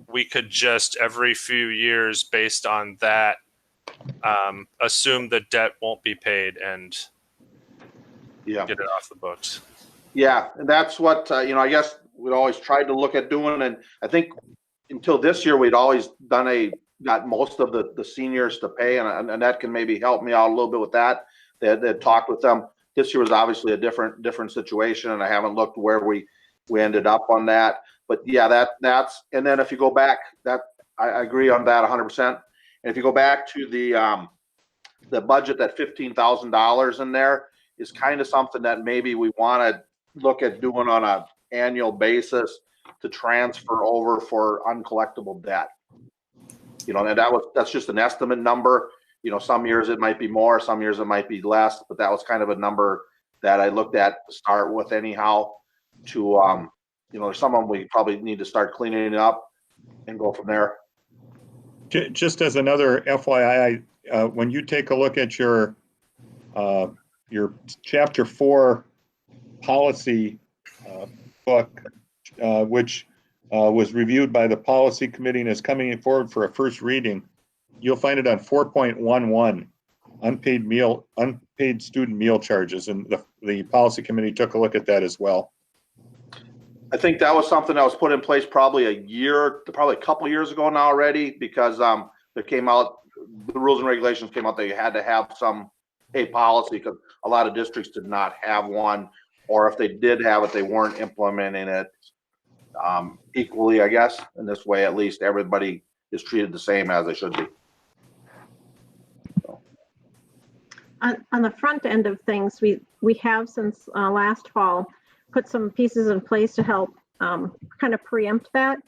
Speaker 1: we could just every few years based on that assume the debt won't be paid and get it off the books.
Speaker 7: Yeah, and that's what I guess we'd always tried to look at doing, and I think until this year we'd always got most of the seniors to pay, and that can maybe help me out a little bit with that. They talked with them. This year was obviously a different situation, and I haven't looked where we ended up on that. But yeah, that's and then if you go back, that I agree on that 100%. And if you go back to the the budget, that $15,000 in there is kind of something that maybe we want to look at doing on a annual basis to transfer over for uncollectible debt. You know, and that's just an estimate number. You know, some years it might be more, some years it might be less, but that was kind of a number that I looked at to start with anyhow to, you know, some of them we probably need to start cleaning it up and go from there.
Speaker 6: Just as another FYI, when you take a look at your Chapter 4 policy book, which was reviewed by the policy committee and is coming forward for a first reading, you'll find it on 4.11, unpaid student meal charges, and the policy committee took a look at that as well.
Speaker 7: I think that was something that was put in place probably a couple years ago now already, because there came out, the rules and regulations came out that you had to have a policy, because a lot of districts did not have one, or if they did have it, they weren't implementing it equally, I guess. In this way, at least everybody is treated the same as they should be.
Speaker 8: On the front end of things, we have since last fall put some pieces in place to help kind of preempt that,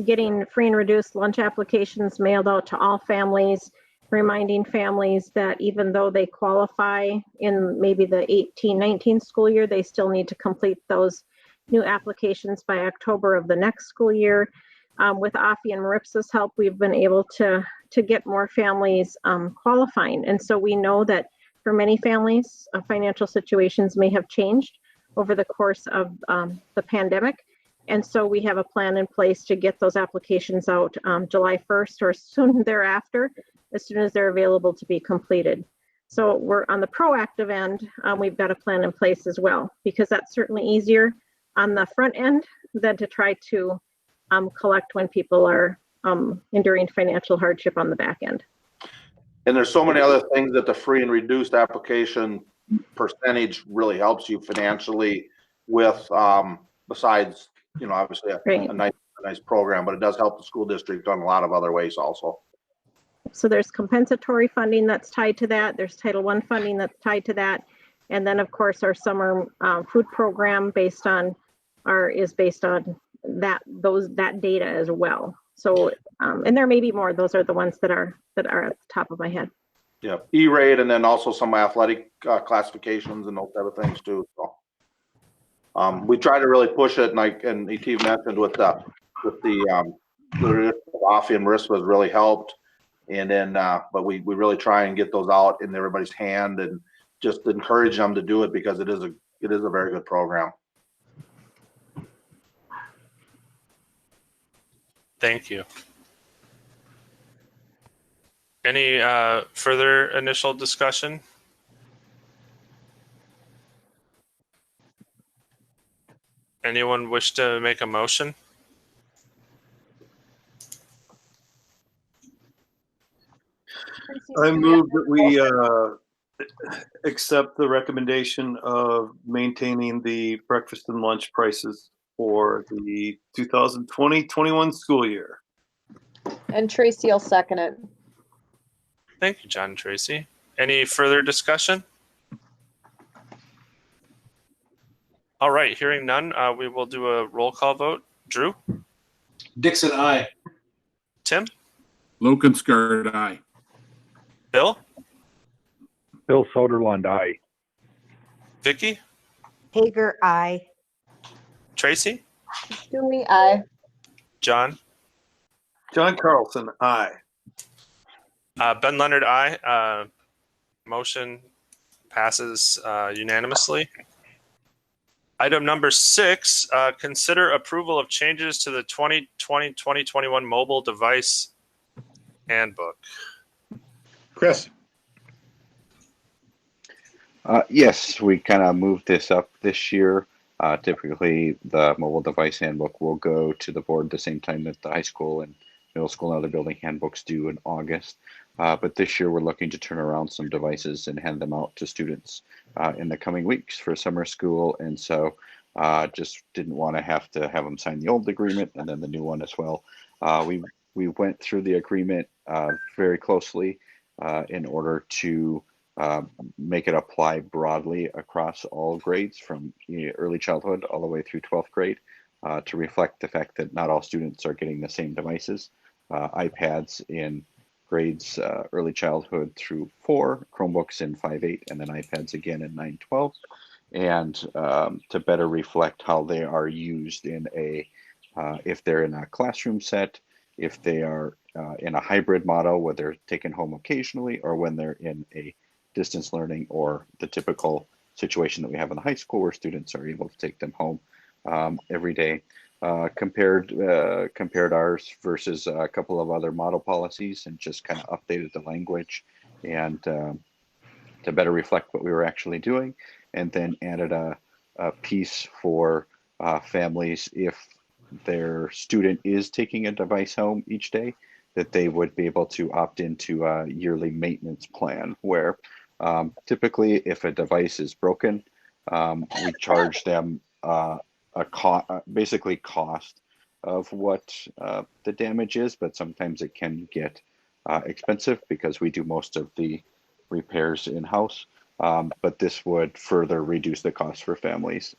Speaker 8: getting free and reduced lunch applications mailed out to all families, reminding families that even though they qualify in maybe the 18-19 school year, they still need to complete those new applications by October of the next school year. With AFI and MRIPS's help, we've been able to get more families qualifying. And so we know that for many families, financial situations may have changed over the course of the pandemic. And so we have a plan in place to get those applications out July 1st or soon thereafter, as soon as they're available to be completed. So we're on the proactive end, we've got a plan in place as well, because that's certainly easier on the front end than to try to collect when people are enduring financial hardship on the back end.
Speaker 7: And there's so many other things that the free and reduced application percentage really helps you financially with, besides, you know, obviously a nice program, but it does help the school district on a lot of other ways also.
Speaker 8: So there's compensatory funding that's tied to that. There's Title I funding that's tied to that. And then of course our summer food program is based on that data as well. So, and there may be more. Those are the ones that are at the top of my head.
Speaker 7: Yeah, E-rate, and then also some athletic classifications and those type of things too. So, we try to really push it, and ET mentioned with the AFI and RISPA has really helped. And then, but we really try and get those out in everybody's hand and just encourage them to do it, because it is a very good program.
Speaker 1: Thank you. Any further initial discussion? Anyone wish to make a motion?
Speaker 4: I move that we accept the recommendation of maintaining the breakfast and lunch prices for the 2020-21 school year.
Speaker 5: And Tracy will second it.
Speaker 1: Thank you, John and Tracy. Any further discussion? All right, hearing none, we will do a roll call vote. Drew?
Speaker 2: Dixon, aye.
Speaker 1: Tim?
Speaker 3: Lokenskart, aye.
Speaker 1: Bill?
Speaker 9: Bill Soderlund, aye.
Speaker 1: Vicky?
Speaker 10: Hager, aye.
Speaker 1: Tracy?
Speaker 5: Stewie, aye.
Speaker 1: John?
Speaker 4: John Carlson, aye.
Speaker 1: Ben Leonard, aye. Motion passes unanimously. Item number 6, consider approval of changes to the 2020-2021 mobile device handbook.
Speaker 6: Chris?
Speaker 13: Yes, we kind of moved this up this year. Typically, the mobile device handbook will go to the board the same time that the high school and middle school and other building handbooks due in August. But this year we're looking to turn around some devices and hand them out to students in the coming weeks for summer school. And so just didn't want to have them sign the old agreement and then the new one as well. We went through the agreement very closely in order to make it apply broadly across all grades from early childhood all the way through 12th grade to reflect the fact that not all students are getting the same devices. iPads in grades early childhood through 4, Chromebooks in 5-8, and then iPads again in 9-12, and to better reflect how they are used in if they're in a classroom set, if they are in a hybrid model where they're taken home occasionally, or when they're in a distance learning or the typical situation that we have in the high school where students are able to take them home every day. Compared ours versus a couple of other model policies and just kind of updated the language and to better reflect what we were actually doing, and then added a piece for families if their student is taking a device home each day, that they would be able to opt into a yearly maintenance plan where typically if a device is broken, we charge them basically cost of what the damage is, but sometimes it can get expensive because we do most of the repairs in-house. But this would further reduce the cost for families,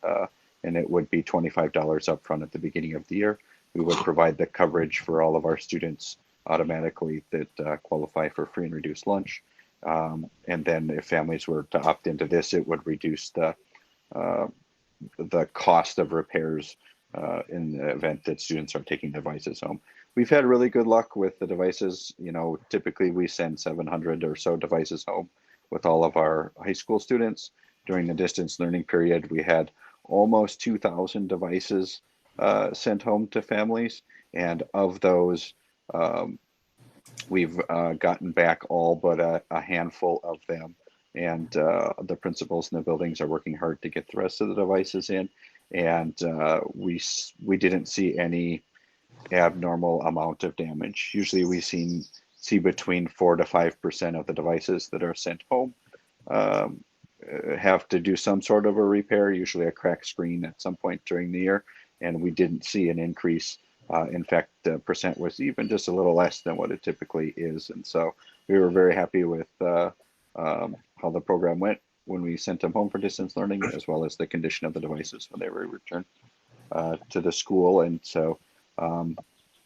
Speaker 13: and it would be $25 upfront at the beginning of the year. We would provide the coverage for all of our students automatically that qualify for free and reduced lunch. And then if families were to opt into this, it would reduce the cost of repairs in the event that students are taking devices home. We've had really good luck with the devices. You know, typically we send 700 or so devices home with all of our high school students. During the distance learning period, we had almost 2,000 devices sent home to families. And of those, we've gotten back all but a handful of them. And the principals in the buildings are working hard to get the rest of the devices in. And we didn't see any abnormal amount of damage. Usually we see between 4 to 5% of the devices that are sent home have to do some sort of a repair, usually a cracked screen at some point during the year. And we didn't see an increase. In fact, the percent was even just a little less than what it typically is. And so we were very happy with how the program went when we sent them home for distance learning, as well as the condition of the devices when they were returned to the school. And so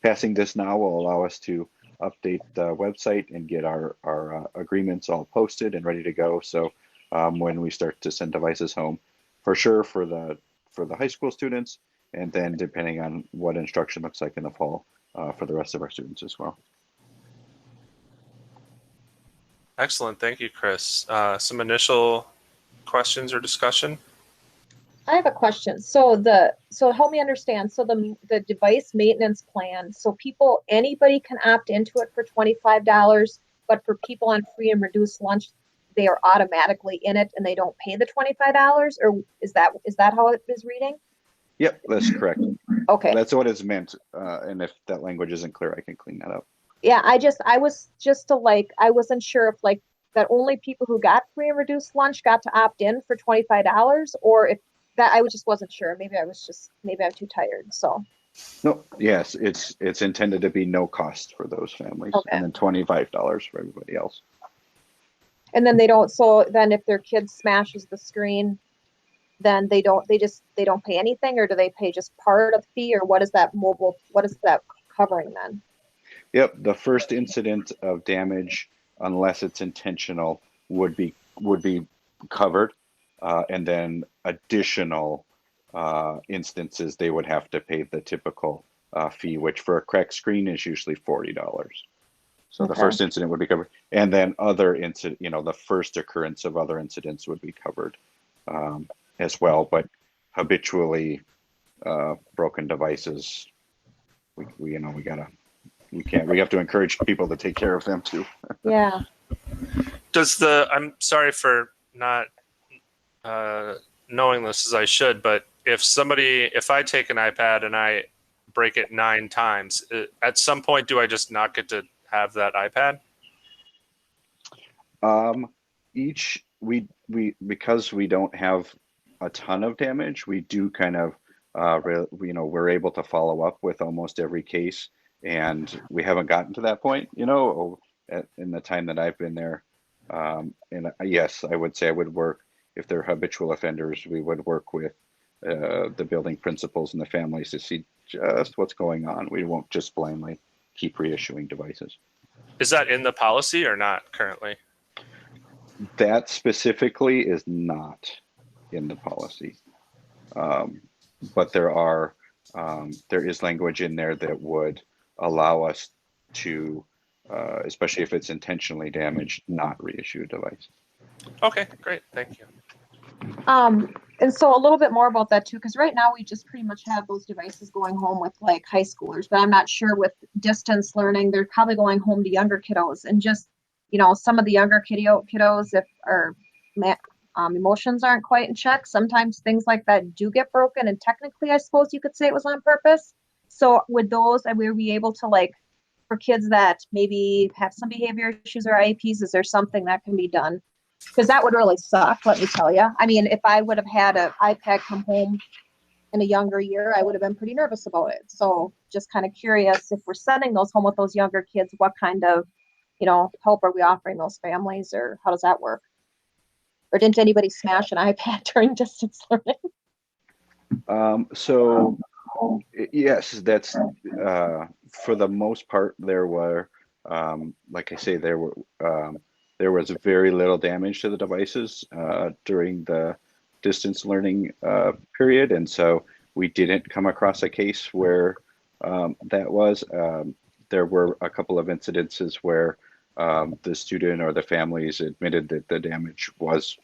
Speaker 13: passing this now will allow us to update the website and get our agreements all posted and ready to go. So when we start to send devices home, for sure for the high school students, and then depending on what instruction looks like in the fall for the rest of our students as well.
Speaker 1: Excellent. Thank you, Chris. Some initial questions or discussion?
Speaker 5: I have a question. So help me understand. So the device maintenance plan, so anybody can opt into it for $25, but for people on free and reduced lunch, they are automatically in it and they don't pay the $25, or is that how it is reading?
Speaker 13: Yep, that's correct.
Speaker 5: Okay.
Speaker 13: That's what it's meant. And if that language isn't clear, I can clean that up.
Speaker 5: Yeah, I wasn't sure if that only people who got free and reduced lunch got to opt in for $25, or if that, I just wasn't sure. Maybe I'm too tired. So.
Speaker 13: No, yes, it's intended to be no cost for those families,
Speaker 5: Okay.
Speaker 13: and then $25 for everybody else.
Speaker 5: And then if their kid smashes the screen, then they don't pay anything, or do they pay just part of the fee, or what is that covering then?
Speaker 13: Yep, the first incident of damage, unless it's intentional, would be covered, and then additional instances they would have to pay the typical fee, which for a cracked screen is usually $40. So the first incident would be covered, and then the first occurrence of other incidents would be covered as well. But habitually broken devices, we have to encourage people to take care of them too.
Speaker 5: Yeah.
Speaker 1: I'm sorry for not knowing this as I should, but if I take an iPad and I break it 9 times, at some point, do I just not get to have that iPad?
Speaker 13: Because we don't have a ton of damage, we do kind of we're able to follow up with almost every case, and we haven't gotten to that point, in the time that I've been there. And yes, I would say I would work, if they're habitual offenders, we would work with the building principals and the families to see just what's going on. We won't just blindly keep reissuing devices.
Speaker 1: Is that in the policy or not currently?
Speaker 13: That specifically is not in the policy. But there is language in there that would allow us to, especially if it's intentionally damaged, not reissue a device.
Speaker 1: Okay, great. Thank you.
Speaker 5: And so a little bit more about that too, because right now we just pretty much have those devices going home with like high schoolers, but I'm not sure with distance learning, they're probably going home to younger kiddos, and just, you know, some of the younger kiddos, if our emotions aren't quite in check, sometimes things like that do get broken. And technically, I suppose you could say it was on purpose. So with those, I will be able to, like, for kids that maybe have some behavior issues or IEPs, is there something that can be done? Because that would really suck, let me tell you. I mean, if I would have had an iPad come home in a younger year, I would have been pretty nervous about it. So just kind of curious, if we're sending those home with those younger kids, what kind of, you know, help are we offering those families, or how does that work? Or didn't anybody smash an iPad during distance learning?
Speaker 13: So yes, that's for the most part. There were, like I say, there was very little damage to the devices during the distance learning period, and so we didn't come across a case where that was. There were a couple of incidences where the student or the families admitted that the damage was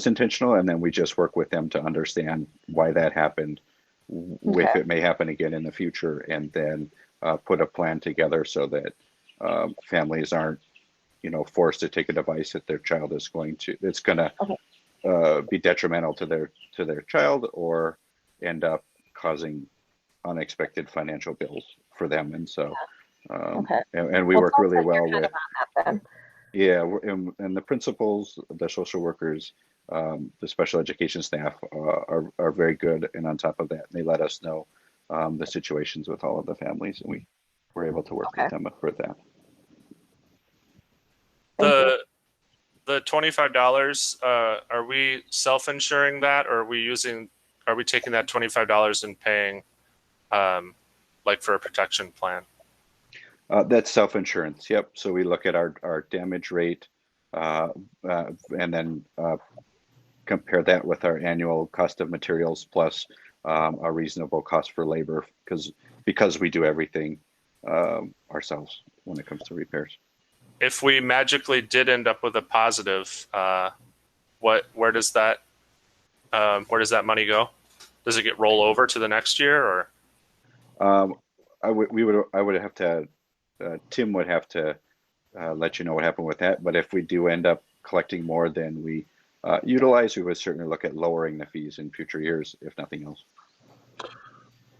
Speaker 13: intentional, and then we just work with them to understand why that happened, if it may happen again in the future, and then put a plan together so that families aren't, you know, forced to take a device that their child is going to, it's going to be detrimental to their child, or end up causing unexpected financial bills for them. And so and we work really well with and the principals, the social workers, the special education staff are very good and on top of that. They let us know the situations with all of the families, and we were able to work with them for that.
Speaker 1: The $25, are we self-insuring that, or are we taking that $25 and paying like for a protection plan?
Speaker 13: That's self-insurance. Yep. So we look at our damage rate and then compare that with our annual cost of materials plus a reasonable cost for labor, because we do everything ourselves when it comes to repairs.
Speaker 1: If we magically did end up with a positive, where does that money go? Does it get roll over to the next year, or?
Speaker 13: I would have to. Tim would have to let you know what happened with that. But if we do end up collecting more than we utilize, we would certainly look at lowering the fees in future years, if nothing else.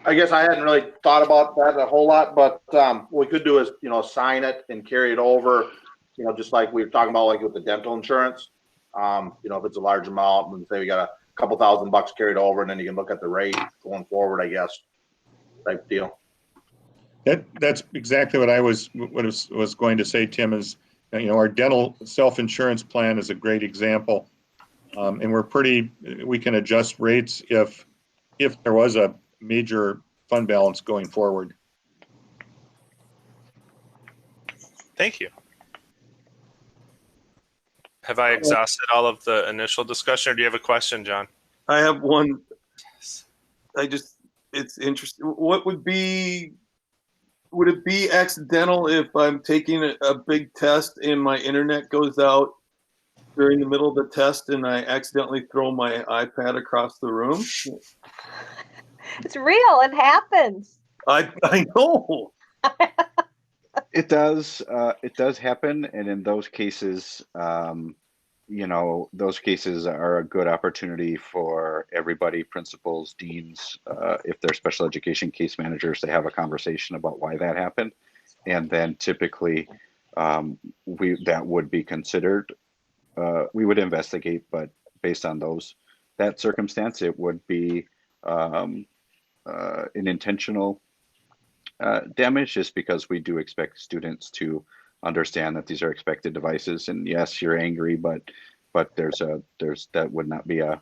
Speaker 7: I guess I hadn't really thought about that a whole lot, but what we could do is, you know, sign it and carry it over, you know, just like we were talking about, like with the dental insurance. You know, if it's a large amount, and say we got a couple $1,000 carried over, and then you can look at the rate going forward, I guess, type deal.
Speaker 6: That's exactly what I was going to say, Tim, is, you know, our dental self-insurance plan is a great example. And we can adjust rates if there was a major fund balance going forward.
Speaker 1: Thank you. Have I exhausted all of the initial discussion, or do you have a question, John?
Speaker 4: I have one. It's interesting. Would it be accidental if I'm taking a big test and my internet goes out during the middle of the test and I accidentally throw my iPad across the room?
Speaker 5: It's real. It happens.
Speaker 4: I know.
Speaker 13: It does happen, and in those cases, you know, those cases are a good opportunity for everybody, principals, deans, if they're special education case managers, to have a conversation about why that happened. And then typically that would be considered, we would investigate, but based on that circumstance, it would be an intentional damage, just because we do expect students to understand that these are expected devices. And yes, you're angry, but there's that would not be a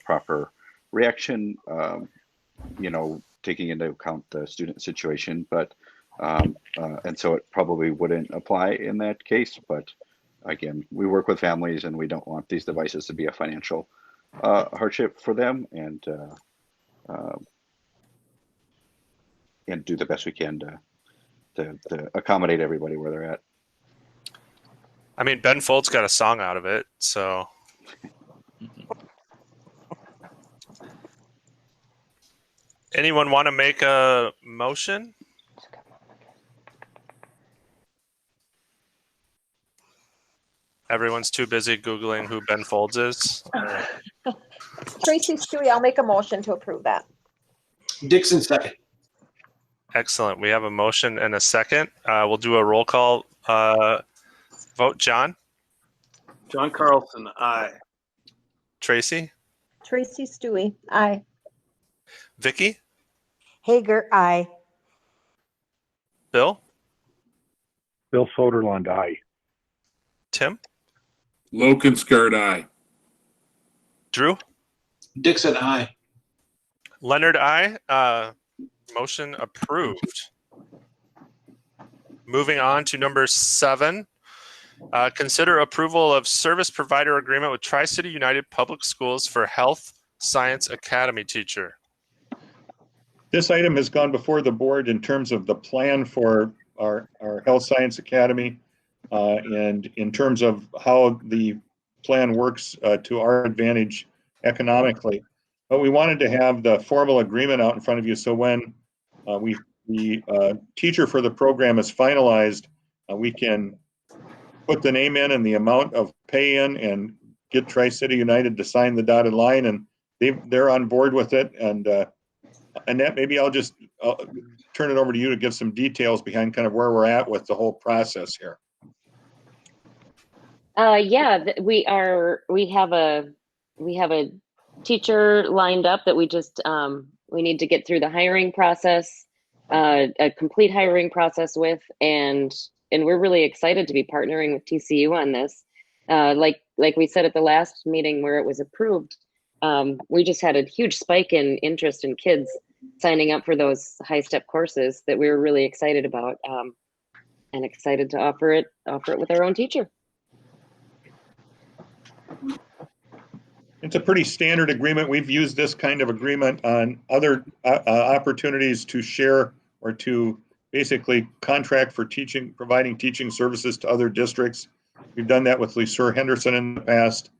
Speaker 13: proper reaction, taking into account the student situation. But and so it probably wouldn't apply in that case. But again, we work with families, and we don't want these devices to be a financial hardship for them, and do the best we can to accommodate everybody where they're at.
Speaker 1: I mean, Ben Folds got a song out of it, so. Anyone want to make a motion? Everyone's too busy Googling who Ben Folds is.
Speaker 5: Tracy Stewie, I'll make a motion to approve that.
Speaker 2: Dixon second.
Speaker 1: Excellent. We have a motion and a second. We'll do a roll call vote. John?
Speaker 4: John Carlson, aye.
Speaker 1: Tracy?
Speaker 5: Tracy Stewie, aye.
Speaker 1: Vicky?
Speaker 10: Hager, I.
Speaker 1: Bill?
Speaker 9: Bill Soderlund, aye.
Speaker 1: Tim?
Speaker 3: Lokenskart, aye.
Speaker 1: Drew?
Speaker 2: Dixon, aye.
Speaker 1: Leonard, aye. Motion approved. Moving on to number 7. Consider approval of service provider agreement with Tri-City United Public Schools for Health Science Academy teacher.
Speaker 6: This item has gone before the board in terms of the plan for our Health Science Academy and in terms of how the plan works to our advantage economically. But we wanted to have the formal agreement out in front of you, so when the teacher for the program is finalized, we can put the name in and the amount of pay in and get Tri-City United to sign the dotted line, and they're on board with it. And Annette, maybe I'll turn it over to you to give some details behind kind of where we're at with the whole process here.
Speaker 12: Yeah, we have a teacher lined up that we just we need to get through the hiring process, a complete hiring process with, and we're really excited to be partnering with TCU on this. Like we said at the last meeting where it was approved, we just had a huge spike in interest in kids signing up for those high step courses that we were really excited about, and excited to offer it with our own teacher.
Speaker 6: It's a pretty standard agreement. We've used this kind of agreement on other opportunities to share or to basically contract for providing teaching services to other districts. We've done that with Lesueur Henderson in the past.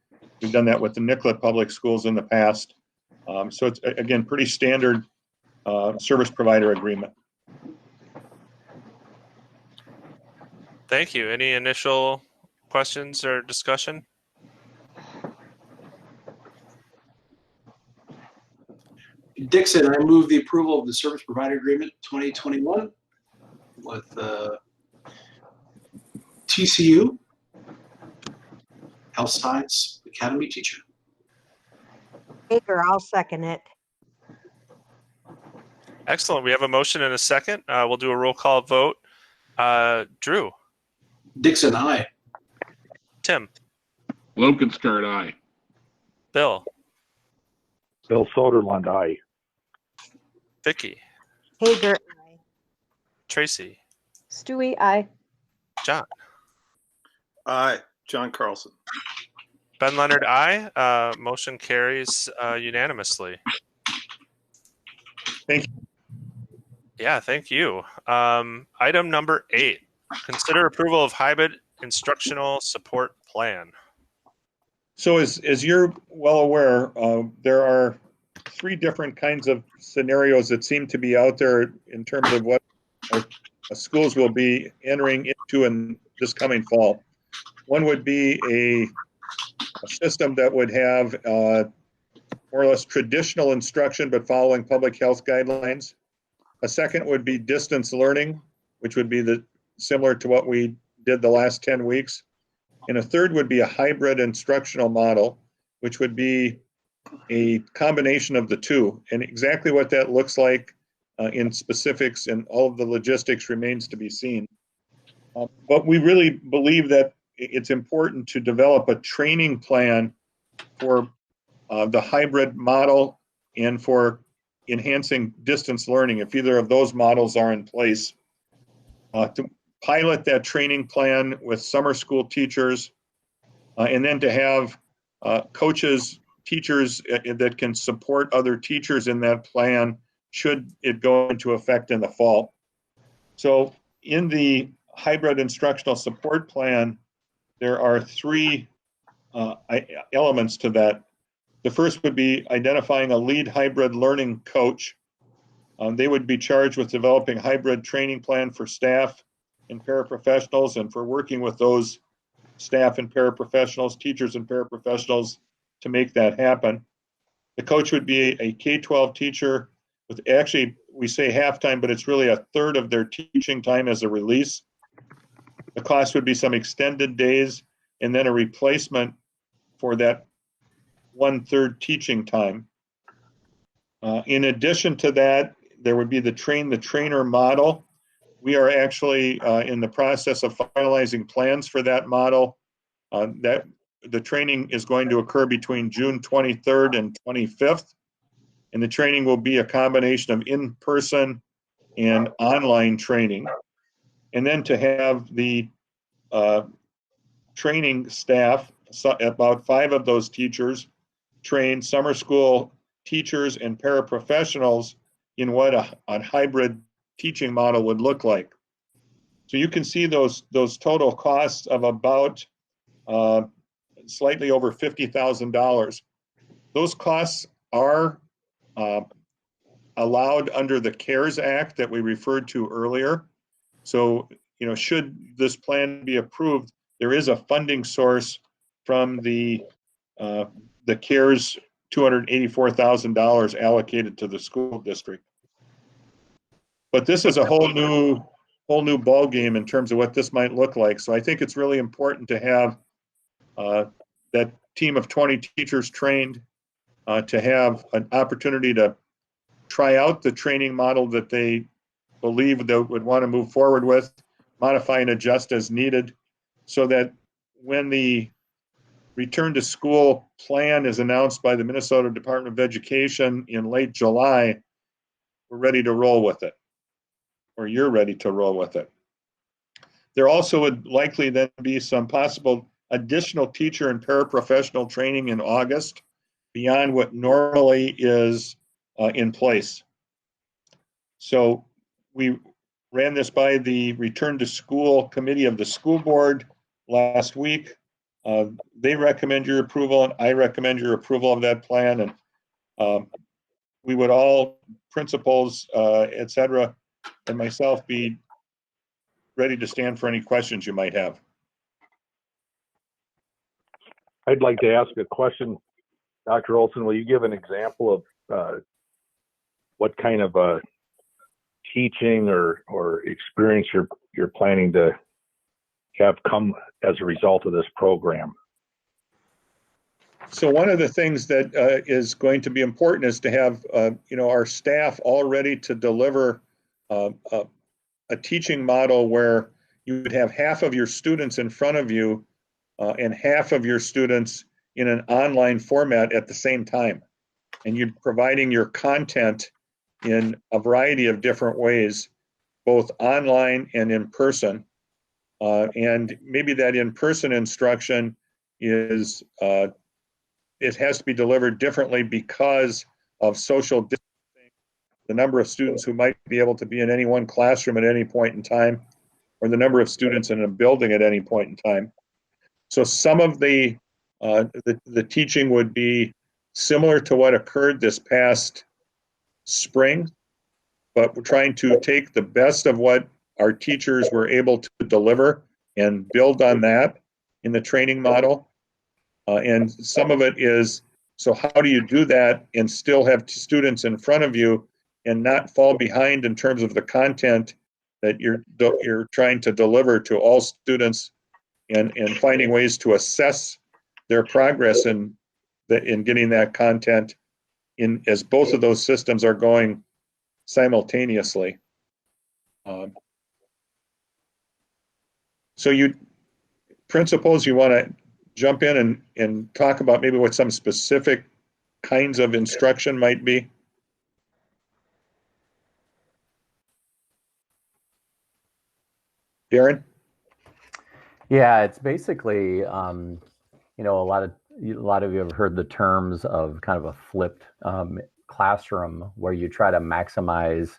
Speaker 6: We've done that with the Nicollet Public Schools in the past. So it's, again, pretty standard service provider agreement.
Speaker 1: Thank you. Any initial questions or discussion?
Speaker 2: Dixon, I move the approval of the service provider agreement 2021 with TCU Health Science Academy teacher.
Speaker 10: Hager, I'll second it.
Speaker 1: Excellent. We have a motion and a second. We'll do a roll call vote. Drew?
Speaker 2: Dixon, aye.
Speaker 1: Tim?
Speaker 3: Lokenskart, aye.
Speaker 1: Bill?
Speaker 9: Bill Soderlund, aye.
Speaker 1: Vicky?
Speaker 10: Hager, I.
Speaker 1: Tracy?
Speaker 5: Stewie, aye.
Speaker 1: John?
Speaker 4: Aye. John Carlson.
Speaker 1: Ben Leonard, aye. Motion carries unanimously.
Speaker 6: Thank you.
Speaker 1: Yeah, thank you. Item number 8, consider approval of hybrid instructional support plan.
Speaker 6: So as you're well aware, there are 3 different kinds of scenarios that seem to be out there in terms of what our schools will be entering into in this coming fall. One would be a system that would have more or less traditional instruction, but following public health guidelines. A second would be distance learning, which would be similar to what we did the last 10 weeks. And a third would be a hybrid instructional model, which would be a combination of the two. And exactly what that looks like in specifics and all of the logistics remains to be seen. But we really believe that it's important to develop a training plan for the hybrid model and for enhancing distance learning, if either of those models are in place, to pilot that training plan with summer school teachers, and then to have coaches, teachers that can support other teachers in that plan should it go into effect in the fall. So in the hybrid instructional support plan, there are three elements to that. The first would be identifying a lead hybrid learning coach. They would be charged with developing hybrid training plan for staff and paraprofessionals, and for working with those staff and paraprofessionals, teachers and paraprofessionals to make that happen. The coach would be a K-12 teacher with, actually, we say half-time, but it's really a third of their teaching time as a release. The cost would be some extended days and then a replacement for that 1/3 teaching time. In addition to that, there would be the train the trainer model. We are actually in the process of finalizing plans for that model. That the training is going to occur between June 23rd and 25th. And the training will be a combination of in-person and online training. And then to have the training staff, about 5 of those teachers, train summer school teachers and paraprofessionals in what a hybrid teaching model would look like. So you can see those total costs of about slightly over $50,000. Those costs are allowed under the CARES Act that we referred to earlier. So, should this plan be approved, there is a funding source from the CARES $284,000 allocated to the school district. But this is a whole new ball game in terms of what this might look like. So I think it's really important to have that team of 20 teachers trained, to have an opportunity to try out the training model that they believe they would want to move forward with, modify and adjust as needed, so that when the return to school plan is announced by the Minnesota Department of Education in late July, we're ready to roll with it, or you're ready to roll with it. There also would likely then be some possible additional teacher and paraprofessional training in August beyond what normally is in place. So we ran this by the Return to School Committee of the school board last week. They recommend your approval, and I recommend your approval of that plan. And we would all, principals, et cetera, and myself, be ready to stand for any questions you might have.
Speaker 9: I'd like to ask a question. Dr. Olson, will you give an example of what kind of teaching or experience you're planning to have come as a result of this program?
Speaker 6: So one of the things that is going to be important is to have our staff all ready to deliver a teaching model where you would have half of your students in front of you and half of your students in an online format at the same time. And you're providing your content in a variety of different ways, both online and in person. And maybe that in-person instruction is, it has to be delivered differently because of social distancing, the number of students who might be able to be in any one classroom at any point in time, or the number of students in a building at any point in time. So some of the teaching would be similar to what occurred this past spring, but we're trying to take the best of what our teachers were able to deliver and build on that in the training model. And some of it is, so how do you do that and still have students in front of you and not fall behind in terms of the content that you're trying to deliver to all students, and finding ways to assess their progress in getting that content in, as both of those systems are going simultaneously. So principals, you want to jump in and talk about maybe what some specific kinds of instruction might be? Darren?
Speaker 14: Yeah, it's basically, you know, a lot of you have heard the terms of kind of a flipped classroom, where you try to maximize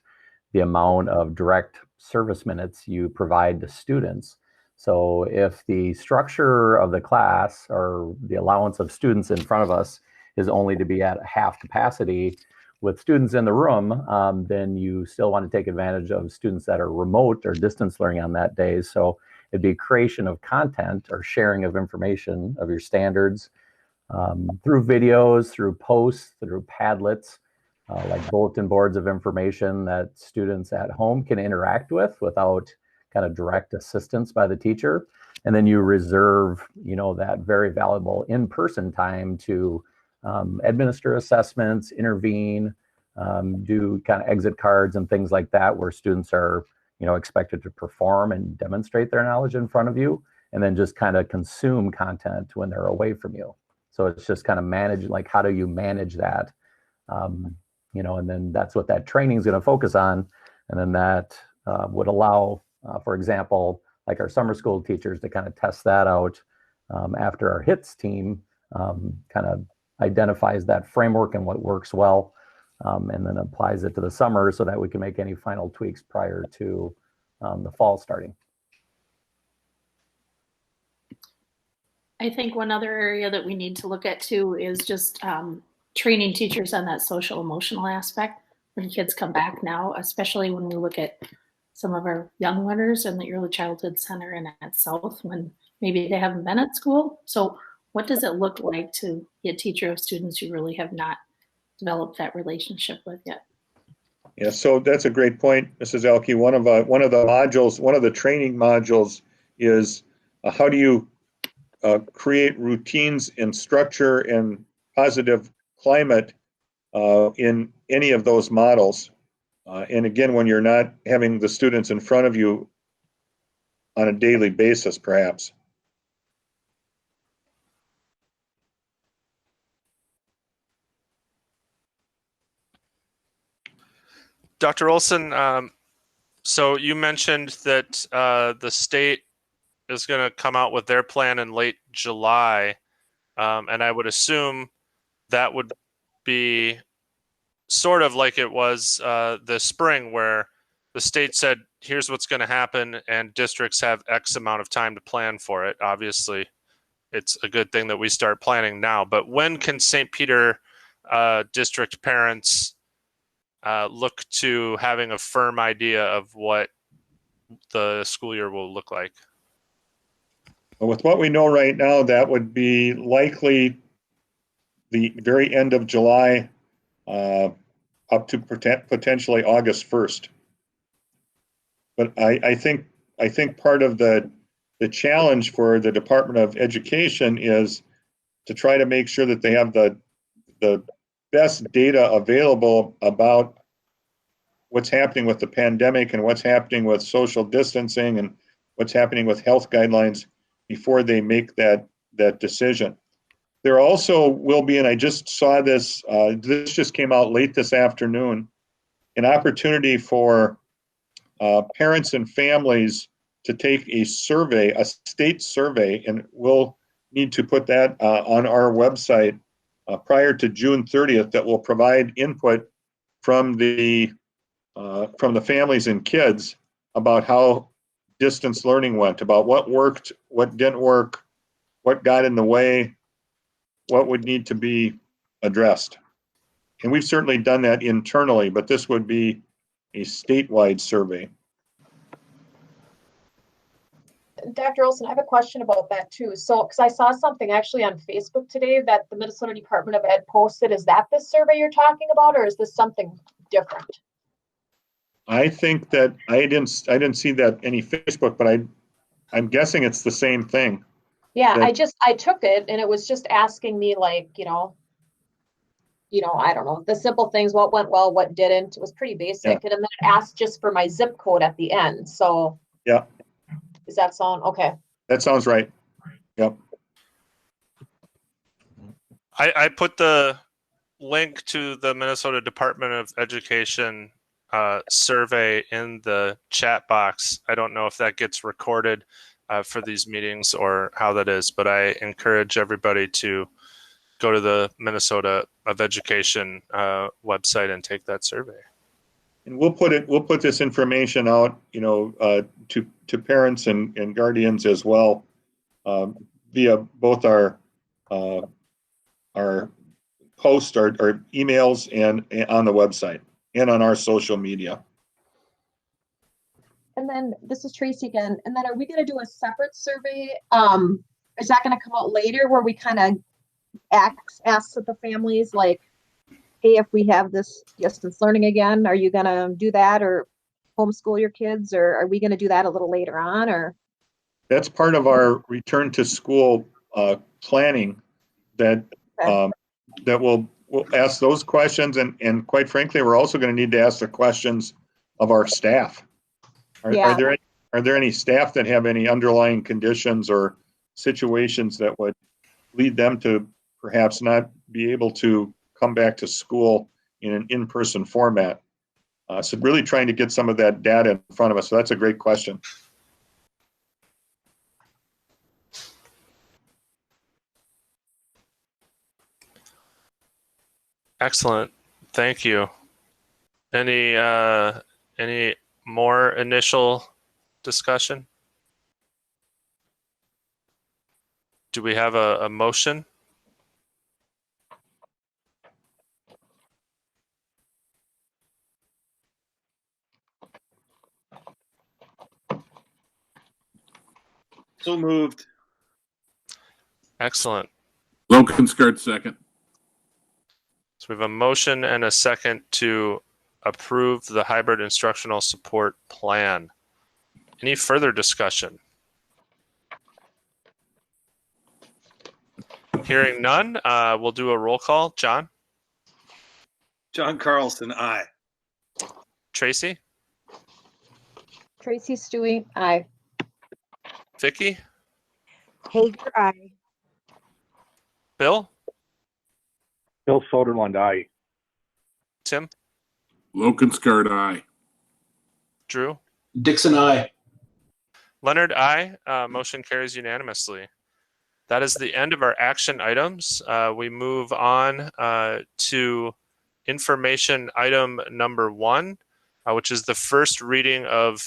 Speaker 14: the amount of direct service minutes you provide to students. So if the structure of the class or the allowance of students in front of us is only to be at half capacity with students in the room, then you still want to take advantage of students that are remote or distance learning on that day. So it'd be creation of content or sharing of information of your standards through videos, through posts, through Padlets, like bulletin boards of information that students at home can interact with without kind of direct assistance by the teacher. And then you reserve, you know, that very valuable in-person time to administer assessments, intervene, do kind of exit cards and things like that, where students are, you know, expected to perform and demonstrate their knowledge in front of you, and then just kind of consume content when they're away from you. So it's just kind of manage, like, how do you manage that? You know, and then that's what that training is going to focus on. And then that would allow, for example, like our summer school teachers to kind of test that out after our HITS team kind of identifies that framework and what works well, and then applies it to the summer so that we can make any final tweaks prior to the fall starting.
Speaker 15: I think one other area that we need to look at too is just training teachers on that social emotional aspect when kids come back now, especially when we look at some of our young learners in the early childhood center and at South, when maybe they haven't been at school. So what does it look like to be a teacher of students you really have not developed that relationship with yet?
Speaker 6: Yeah, so that's a great point, Mrs. Elke. One of the modules, one of the training modules is how do you create routines and structure and positive climate in any of those models. And again, when you're not having the students in front of you on a daily basis, perhaps.
Speaker 1: Dr. Olson, so you mentioned that the state is going to come out with their plan in late July, and I would assume that would be sort of like it was this spring, where the state said, here's what's going to happen, and districts have X amount of time to plan for it. Obviously, it's a good thing that we start planning now, but when can St. Peter district parents look to having a firm idea of what the school year will look like?
Speaker 6: Well, with what we know right now, that would be likely the very end of July up to potentially August 1st. But I think part of the challenge for the Department of Education is to try to make sure that they have the best data available about what's happening with the pandemic and what's happening with social distancing and what's happening with health guidelines before they make that decision. There also will be, and I just saw this, this just came out late this afternoon, an opportunity for parents and families to take a survey, a state survey, and we'll need to put that on our website prior to June 30th, that will provide input from the families and kids about how distance learning went, about what worked, what didn't work, what got in the way, what would need to be addressed. And we've certainly done that internally, but this would be a statewide survey.
Speaker 5: Dr. Olson, I have a question about that too. So, because I saw something actually on Facebook today that the Minnesota Department of Ed posted. Is that the survey you're talking about, or is this something different?
Speaker 6: I think that I didn't see that any Facebook, but I'm guessing it's the same thing.
Speaker 5: Yeah, I took it and it was just asking me, like, you know, I don't know, the simple things, what went well, what didn't. It was pretty basic. Yeah. And then it asked just for my zip code at the end. So
Speaker 6: yeah.
Speaker 5: Does that sound okay?
Speaker 6: That sounds right. Yep.
Speaker 1: I put the link to the Minnesota Department of Education survey in the chat box. I don't know if that gets recorded for these meetings or how that is, but I encourage everybody to go to the Minnesota of Education website and take that survey.
Speaker 6: And we'll put this information out, to parents and guardians as well, via both our posts, our emails, and on the website and on our social media.
Speaker 5: And then this is Tracy again. And then are we going to do a separate survey? Is that going to come out later where we kind of ask the families like, hey, if we have this distance learning again, are you going to do that or homeschool your kids, or are we going to do that a little later on? Or
Speaker 6: that's part of our return to school planning that that we'll ask those questions, and quite frankly, we're also going to need to ask the questions of our staff. Are there any staff that have any underlying conditions or situations that would lead them to perhaps not be able to come back to school in an in-person format? So really trying to get some of that data in front of us. So that's a great question.
Speaker 1: Excellent. Thank you. Any more initial discussion? Do we have a motion?
Speaker 4: So moved.
Speaker 1: Excellent.
Speaker 3: Lokenskart, second.
Speaker 1: So we have a motion and a second to approve the hybrid instructional support plan. Any further discussion? Hearing none, we'll do a roll call. John?
Speaker 4: John Carlson, aye.
Speaker 1: Tracy?
Speaker 5: Tracy Stewie, aye.
Speaker 1: Vicky?
Speaker 10: Hager, aye.
Speaker 1: Bill?
Speaker 9: Bill Soderlund, aye.
Speaker 1: Tim?
Speaker 3: Lokenskart, aye.
Speaker 1: Drew?
Speaker 2: Dixon, aye.
Speaker 1: Leonard, aye. Motion carries unanimously. That is the end of our action items. We move on to information item number 1, which is the first reading of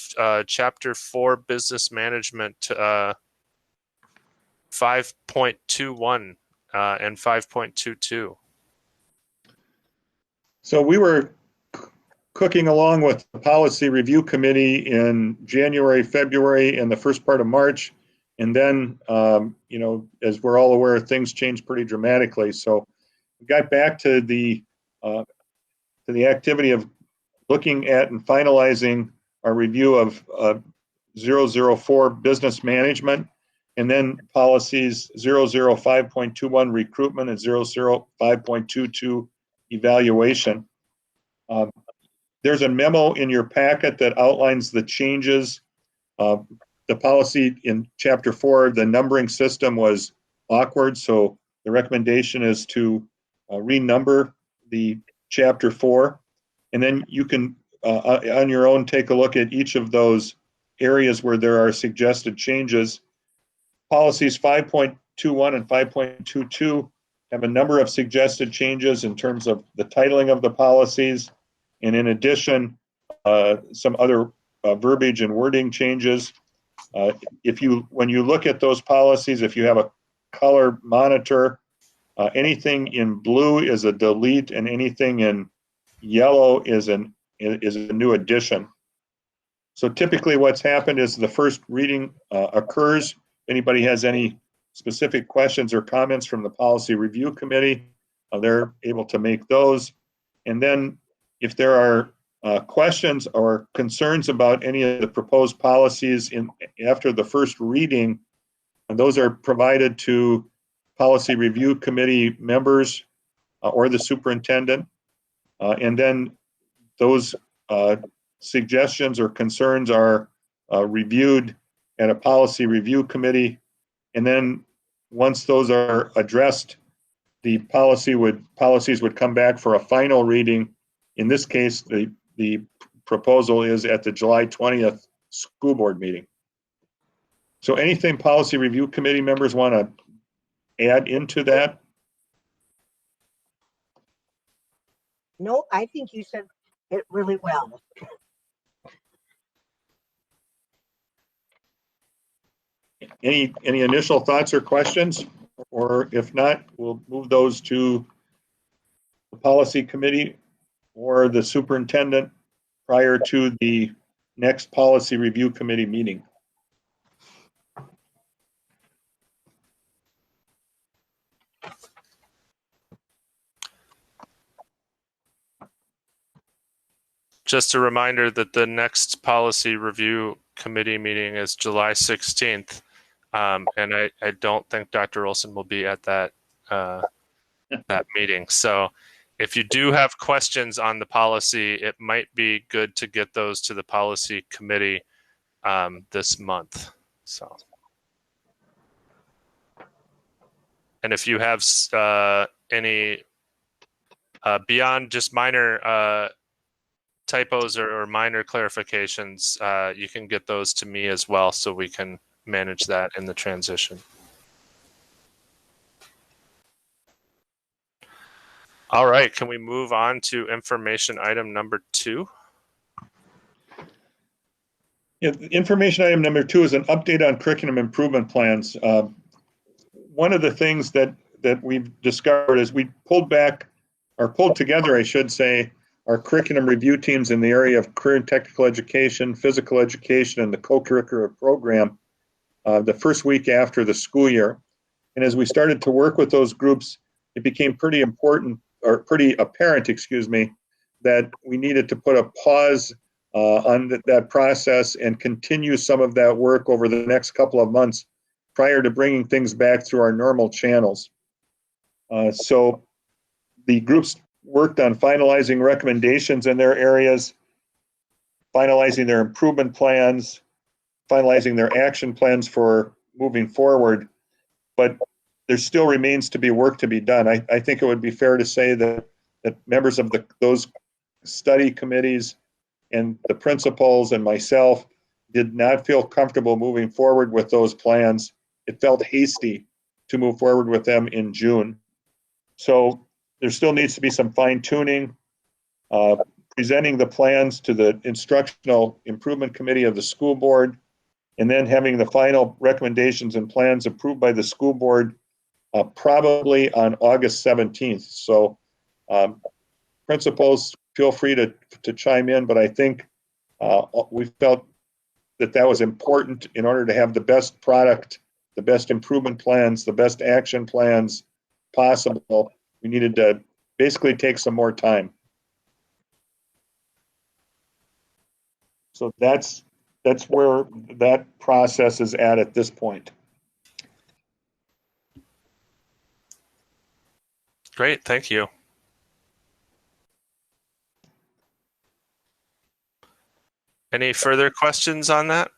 Speaker 1: Chapter 4 Business Management 5.21 and 5.22.
Speaker 6: So we were cooking along with the policy review committee in January, February, and the first part of March. And then, as we're all aware, things changed pretty dramatically. So we got back to the activity of looking at and finalizing our review of 004 business management, and then policies 005.21 recruitment and 005.22 evaluation. There's a memo in your packet that outlines the changes. The policy in Chapter 4, the numbering system was awkward, so the recommendation is to renumber the Chapter 4. And then you can, on your own, take a look at each of those areas where there are suggested changes. Policies 5.21 and 5.22 have a number of suggested changes in terms of the titling of the policies. And in addition, some other verbiage and wording changes. When you look at those policies, if you have a color monitor, anything in blue is a delete, and anything in yellow is a new addition. So typically what's happened is the first reading occurs. If anybody has any specific questions or comments from the policy review committee, they're able to make those. And then if there are questions or concerns about any of the proposed policies after the first reading, and those are provided to policy review committee members or the superintendent. And then those suggestions or concerns are reviewed and a policy review committee. And then once those are addressed, the policies would come back for a final reading. In this case, the proposal is at the July 20th school board meeting. So anything policy review committee members want to add into that?
Speaker 10: No, I think you said it really well.
Speaker 6: Any initial thoughts or questions? Or if not, we'll move those to the policy committee or the superintendent prior to the next policy review committee meeting.
Speaker 1: Just a reminder that the next policy review committee meeting is July 16th. And I don't think Dr. Olson will be at that that meeting. So if you do have questions on the policy, it might be good to get those to the policy committee this month. So, and if you have any beyond just minor typos or minor clarifications, you can get those to me as well, so we can manage that in the transition. All right, can we move on to information item number 2?
Speaker 6: Yeah, information item number 2 is an update on curriculum improvement plans. One of the things that we've discovered is we pulled together, I should say, our curriculum review teams in the area of career and technical education, physical education, and the co-curricular program the first week after the school year. And as we started to work with those groups, it became pretty apparent, that we needed to put a pause on that process and continue some of that work over the next couple of months prior to bringing things back through our normal channels. So the groups worked on finalizing recommendations in their areas, finalizing their improvement plans, finalizing their action plans for moving forward, but there still remains to be work to be done. I think it would be fair to say that members of those study committees and the principals and myself did not feel comfortable moving forward with those plans. It felt hasty to move forward with them in June. So there still needs to be some fine tuning, presenting the plans to the instructional improvement committee of the school board, and then having the final recommendations and plans approved by the school board probably on August 17th. So principals, feel free to chime in, but I think we felt that was important in order to have the best product, the best improvement plans, the best action plans possible. We needed to basically take some more time. So that's where that process is at this point.
Speaker 1: Great, thank you. Any further questions on that?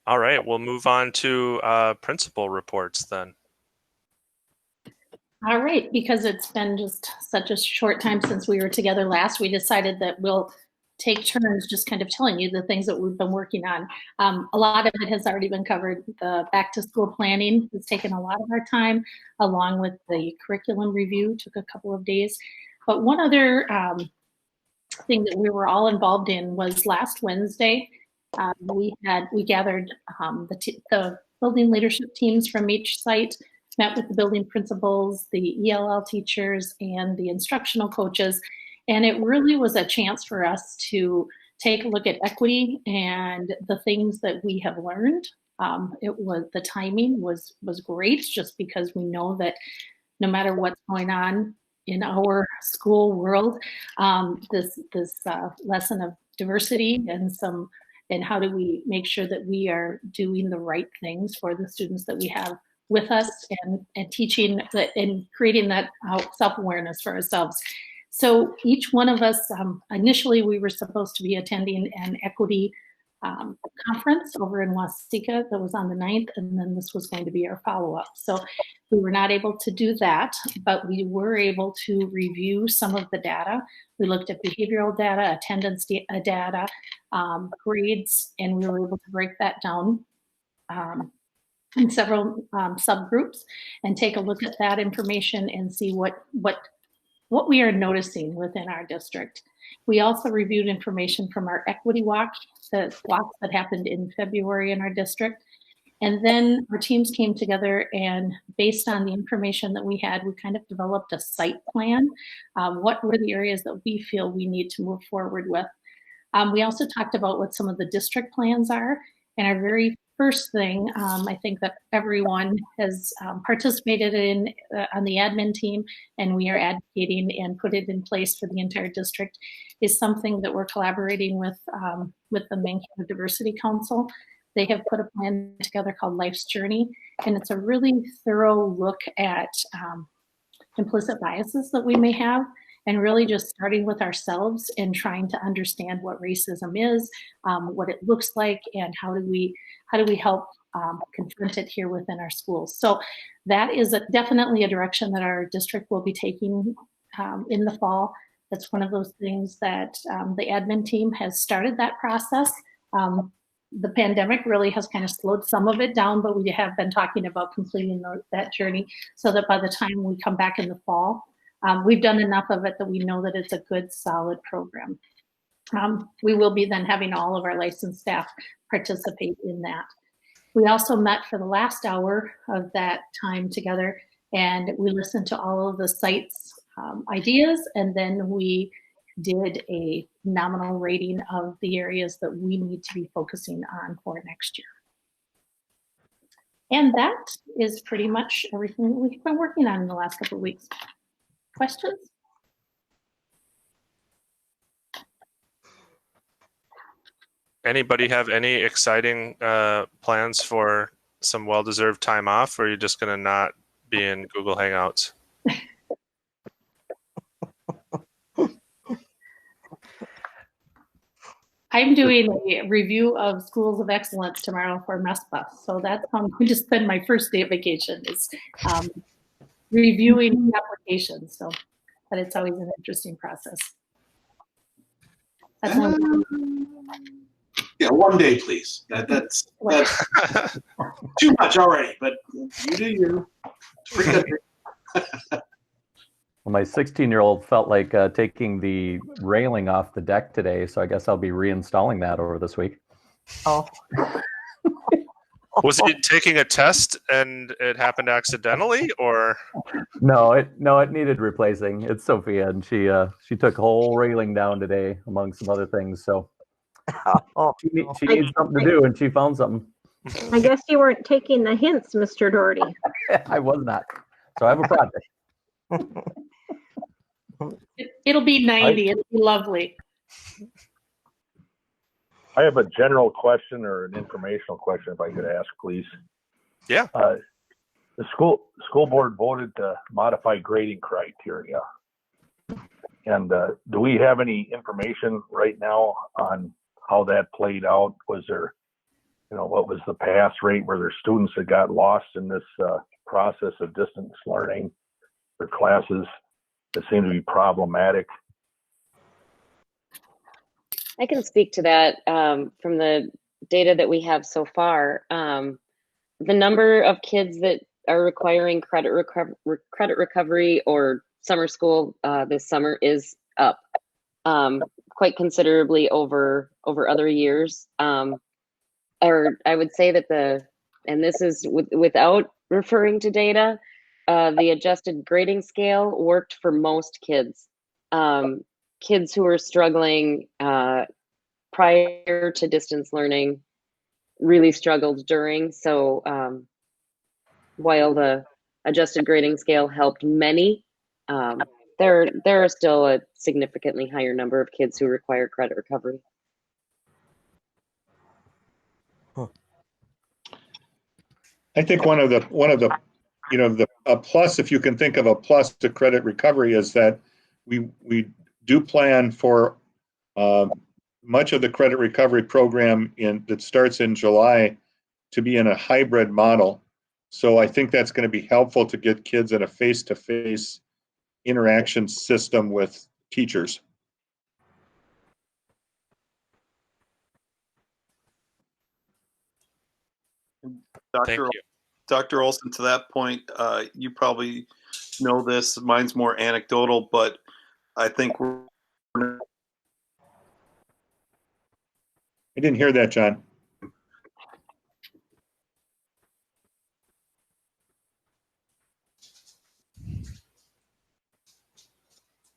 Speaker 1: All right, we'll move on to principal reports then.
Speaker 15: All right, because it's been just such a short time since we were together last, we decided that we'll take turns just kind of telling you the things that we've been working on. A lot of it has already been covered. The back to school planning has taken a lot of our time, along with the curriculum review, took a couple of days. But one other thing that we were all involved in was last Wednesday, we gathered the building leadership teams from each site, met with the building principals, the ELL teachers, and the instructional coaches. And it really was a chance for us to take a look at equity and the things that we have learned. The timing was great, just because we know that no matter what's going on in our school world, this lesson of diversity and how do we make sure that we are doing the right things for the students that we have with us, and teaching and creating that self-awareness for ourselves. So each one of us, initially we were supposed to be attending an equity conference over in Waseca that was on the 9th, and then this was going to be our follow-up. So we were not able to do that, but we were able to review some of the data. We looked at behavioral data, attendance data, grades, and we were able to break that down in several subgroups and take a look at that information and see what we are noticing within our district. We also reviewed information from our equity walk, the walks that happened in February in our district. And then our teams came together, and based on the information that we had, we kind of developed a site plan. What were the areas that we feel we need to move forward with? We also talked about what some of the district plans are. And our very first thing, I think that everyone has participated in on the admin team, and we are advocating and put it in place for the entire district, is something that we're collaborating with the Maine County Diversity Council. They have put a plan together called Life's Journey, and it's a really thorough look at implicit biases that we may have, and really just starting with ourselves and trying to understand what racism is, what it looks like, and how do we help confront it here within our schools. So that is definitely a direction that our district will be taking in the fall. That's one of those things that the admin team has started that process. The pandemic really has kind of slowed some of it down, but we have been talking about completing that journey so that by the time we come back in the fall, we've done enough of it that we know that it's a good, solid program. We will be then having all of our licensed staff participate in that. We also met for the last hour of that time together, and we listened to all of the sites' ideas, and then we did a nominal rating of the areas that we need to be focusing on for next year. And that is pretty much everything that we've been working on in the last couple of weeks. Questions?
Speaker 1: Anybody have any exciting plans for some well-deserved time off, or are you just going to not be in Google Hangouts?
Speaker 15: I'm doing a review of schools of excellence tomorrow for MESPA. So that's how I'm going to spend my first day of vacation, is reviewing applications. So, but it's always an interesting process. That's
Speaker 2: yeah, one day, please. That's too much already, but you do you. Free country.
Speaker 14: Well, my 16-year-old felt like taking the railing off the deck today, so I guess I'll be reinstalling that over this week.
Speaker 10: Oh.
Speaker 1: Was it taking a test and it happened accidentally, or?
Speaker 14: No, it needed replacing. It's Sophia, and she took a whole railing down today, among some other things. So she needs something to do, and she found something.
Speaker 8: I guess you weren't taking the hints, Mr. Doherty.
Speaker 14: I was not. So I have a project.
Speaker 15: It'll be 90. It'll be lovely.
Speaker 9: I have a general question or an informational question, if I could ask, please.
Speaker 1: Yeah.
Speaker 9: The school board voted to modify grading criteria. And do we have any information right now on how that played out? Was there, what was the pass rate? Were there students that got lost in this process of distance learning or classes that seem to be problematic?
Speaker 12: I can speak to that from the data that we have so far. The number of kids that are requiring credit recovery or summer school this summer is up quite considerably over other years. Or I would say that and this is without referring to data, the adjusted grading scale worked for most kids. Kids who were struggling prior to distance learning really struggled during. So while the adjusted grading scale helped many, there are still a significantly higher number of kids who require credit recovery.
Speaker 6: I think one of the a plus, if you can think of a plus to credit recovery, is that we do plan for much of the credit recovery program that starts in July to be in a hybrid model. So I think that's going to be helpful to get kids in a face-to-face interaction system with teachers.
Speaker 4: Dr. Olson, to that point, you probably know this. Mine's more anecdotal, but I think we're.
Speaker 6: I didn't hear that, John.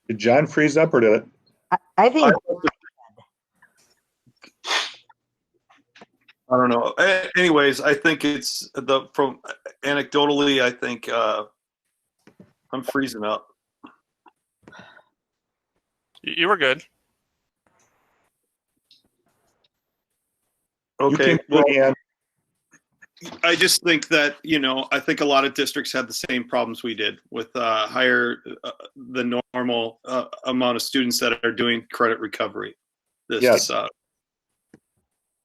Speaker 6: Did John freeze up or did it?
Speaker 10: I think.
Speaker 4: I don't know. Anyways, I think it's from anecdotally, I think I'm freezing up.
Speaker 1: You were good.
Speaker 4: Okay. Well, I just think that, I think a lot of districts had the same problems we did with higher the normal amount of students that are doing credit recovery.
Speaker 6: Yes.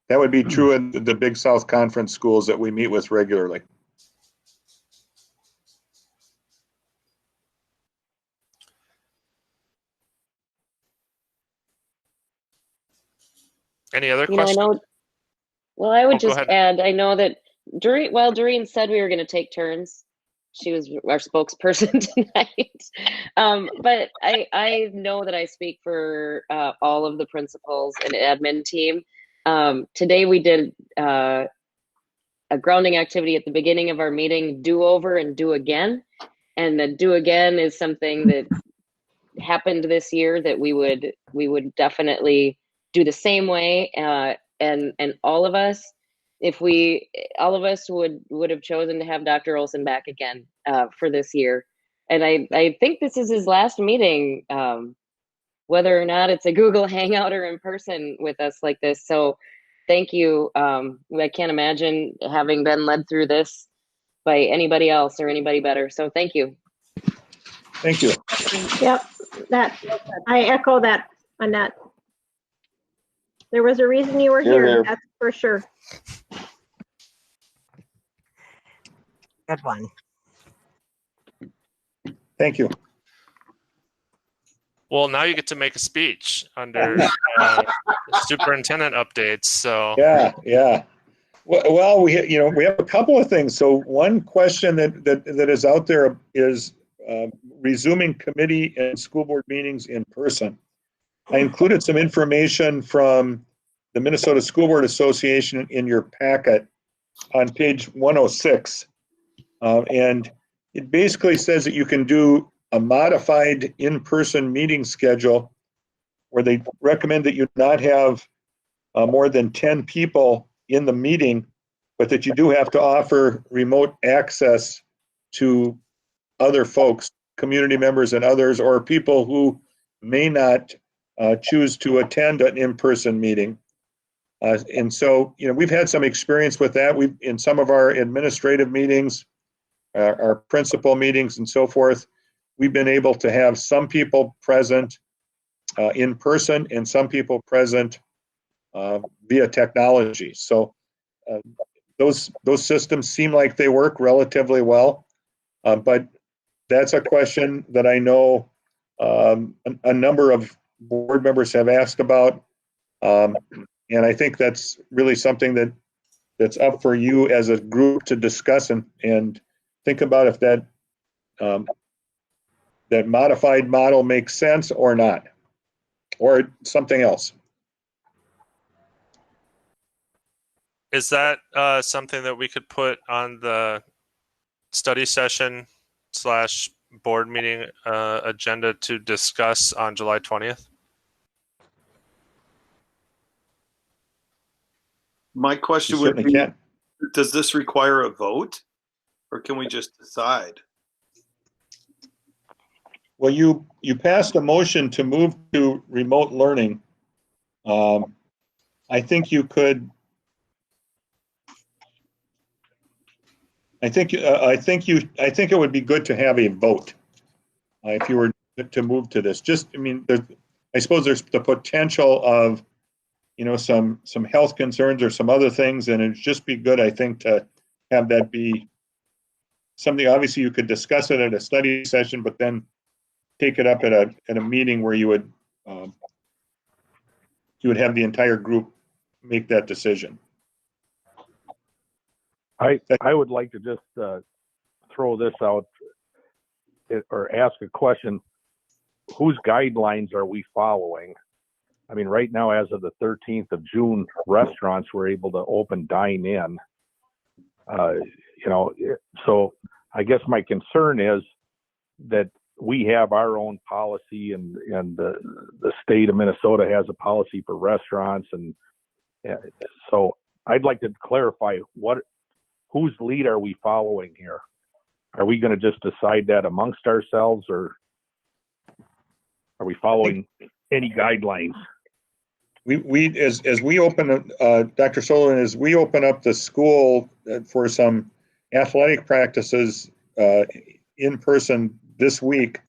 Speaker 6: That would be true in the Big South Conference schools that we meet with regularly.
Speaker 1: Any other questions?
Speaker 12: I would just add, I know that Doreen said we were going to take turns. She was our spokesperson tonight. But I know that I speak for all of the principals and admin team. Today we did a grounding activity at the beginning of our meeting, do over and do again. And the do again is something that happened this year that we would definitely do the same way. And all of us, all of us would have chosen to have Dr. Olson back again for this year. And I think this is his last meeting, whether or not it's a Google Hangout or in person with us like this. So thank you. I can't imagine having been led through this by anybody else or anybody better. So thank you.
Speaker 6: Thank you.
Speaker 8: Yep, I echo that, Annette. There was a reason you were here, that's for sure.
Speaker 10: Good one.
Speaker 6: Thank you.
Speaker 1: Well, now you get to make a speech under superintendent updates. So
Speaker 6: yeah. Well, we have a couple of things. So one question that is out there is resuming committee and school board meetings in person. I included some information from the Minnesota School Board Association in your packet on page 106. And it basically says that you can do a modified in-person meeting schedule where they recommend that you not have more than 10 people in the meeting, but that you do have to offer remote access to other folks, community members and others, or people who may not choose to attend an in-person meeting. And so, we've had some experience with that. We've, in some of our administrative meetings, our principal meetings and so forth, we've been able to have some people present in person and some people present via technology. So those systems seem like they work relatively well, but that's a question that I know a number of board members have asked about, and I think that's really something that's up for you as a group to discuss and think about if that that modified model makes sense or not, or something else.
Speaker 1: is that something that we could put on the study session / board meeting agenda to discuss on July 20th?
Speaker 4: My question would be, does this require a vote or can we just decide?
Speaker 6: Well, you passed a motion to move to remote learning. I think you could. I think it would be good to have a vote if you were to move to this. Just, I mean, I suppose there's the potential of, some health concerns or some other things, and it'd just be good, I think, to have that be something. Obviously, you could discuss it at a study session, but then take it up at a meeting where you would have the entire group make that decision.
Speaker 9: I would like to just throw this out or ask a question. Whose guidelines are we following? I mean, right now, as of the 13th of June, restaurants were able to open dine-in. So I guess my concern is that we have our own policy, and the state of Minnesota has a policy for restaurants, and so I'd like to clarify whose lead are we following here? Are we going to just decide that amongst ourselves, or are we following any guidelines?
Speaker 6: We as we open, Dr. Sullivan, as we open up the school for some athletic practices in person this week,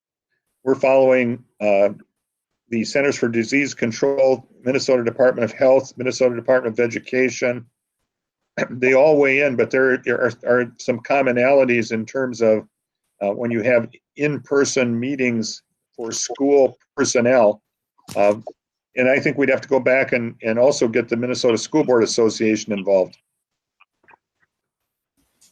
Speaker 6: we're following the Centers for Disease Control, Minnesota Department of Health, Minnesota Department of Education. They all weigh in, but there are some commonalities in terms of when you have in-person meetings for school personnel. And I think we'd have to go back and also get the Minnesota School Board Association involved.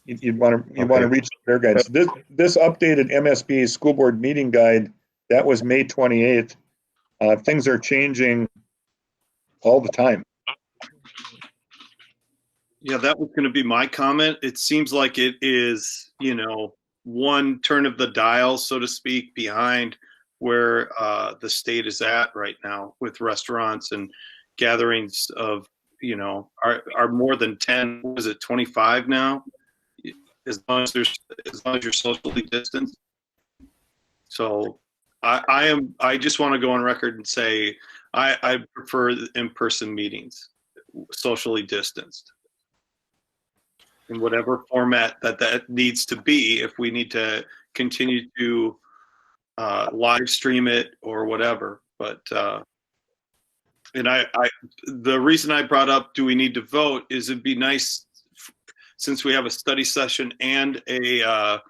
Speaker 6: You'd want to reach their guides. This updated MSBA School Board Meeting Guide, that was May 28th. Things are changing all the time.
Speaker 4: Yeah, that was going to be my comment. It seems like it is, one turn of the dial, so to speak, behind where the state is at right now with restaurants and gatherings of, are more than 10. What is it, 25 now? As long as you're socially distanced. So I just want to go on record and say I prefer in-person meetings, socially distanced, in whatever format that needs to be. If we need to continue to live stream it or whatever, but and the reason I brought up, do we need to vote, is it'd be nice, since we have a study session and a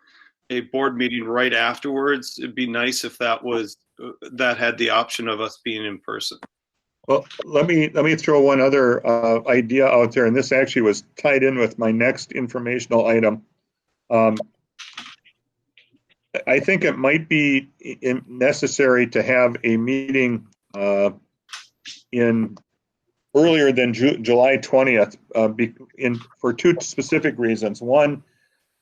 Speaker 4: board meeting right afterwards. It'd be nice if that had the option of us being in person.
Speaker 6: Well, let me throw one other idea out there, and this actually was tied in with my next informational item. I think it might be necessary to have a meeting in earlier than July 20th for two specific reasons. One,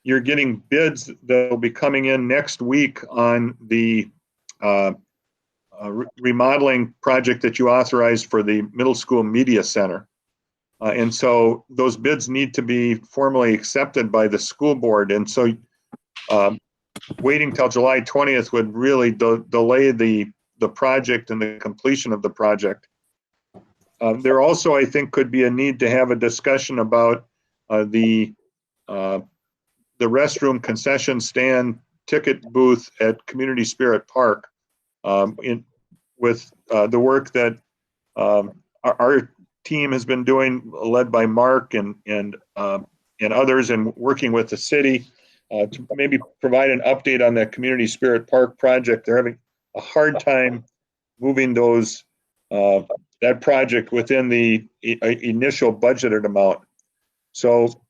Speaker 6: you're getting bids that will be coming in next week on the remodeling project that you authorized for the middle school media center. And so those bids need to be formally accepted by the school board. And so waiting till July 20th would really delay the project and the completion of the project. There also, I think, could be a need to have a discussion about the restroom concession stand ticket booth at Community Spirit Park, with the work that our team has been doing, led by Mark and others, and working with the city to maybe provide an update on that Community Spirit Park project. They're having a hard time moving that project within the initial budgeted amount. So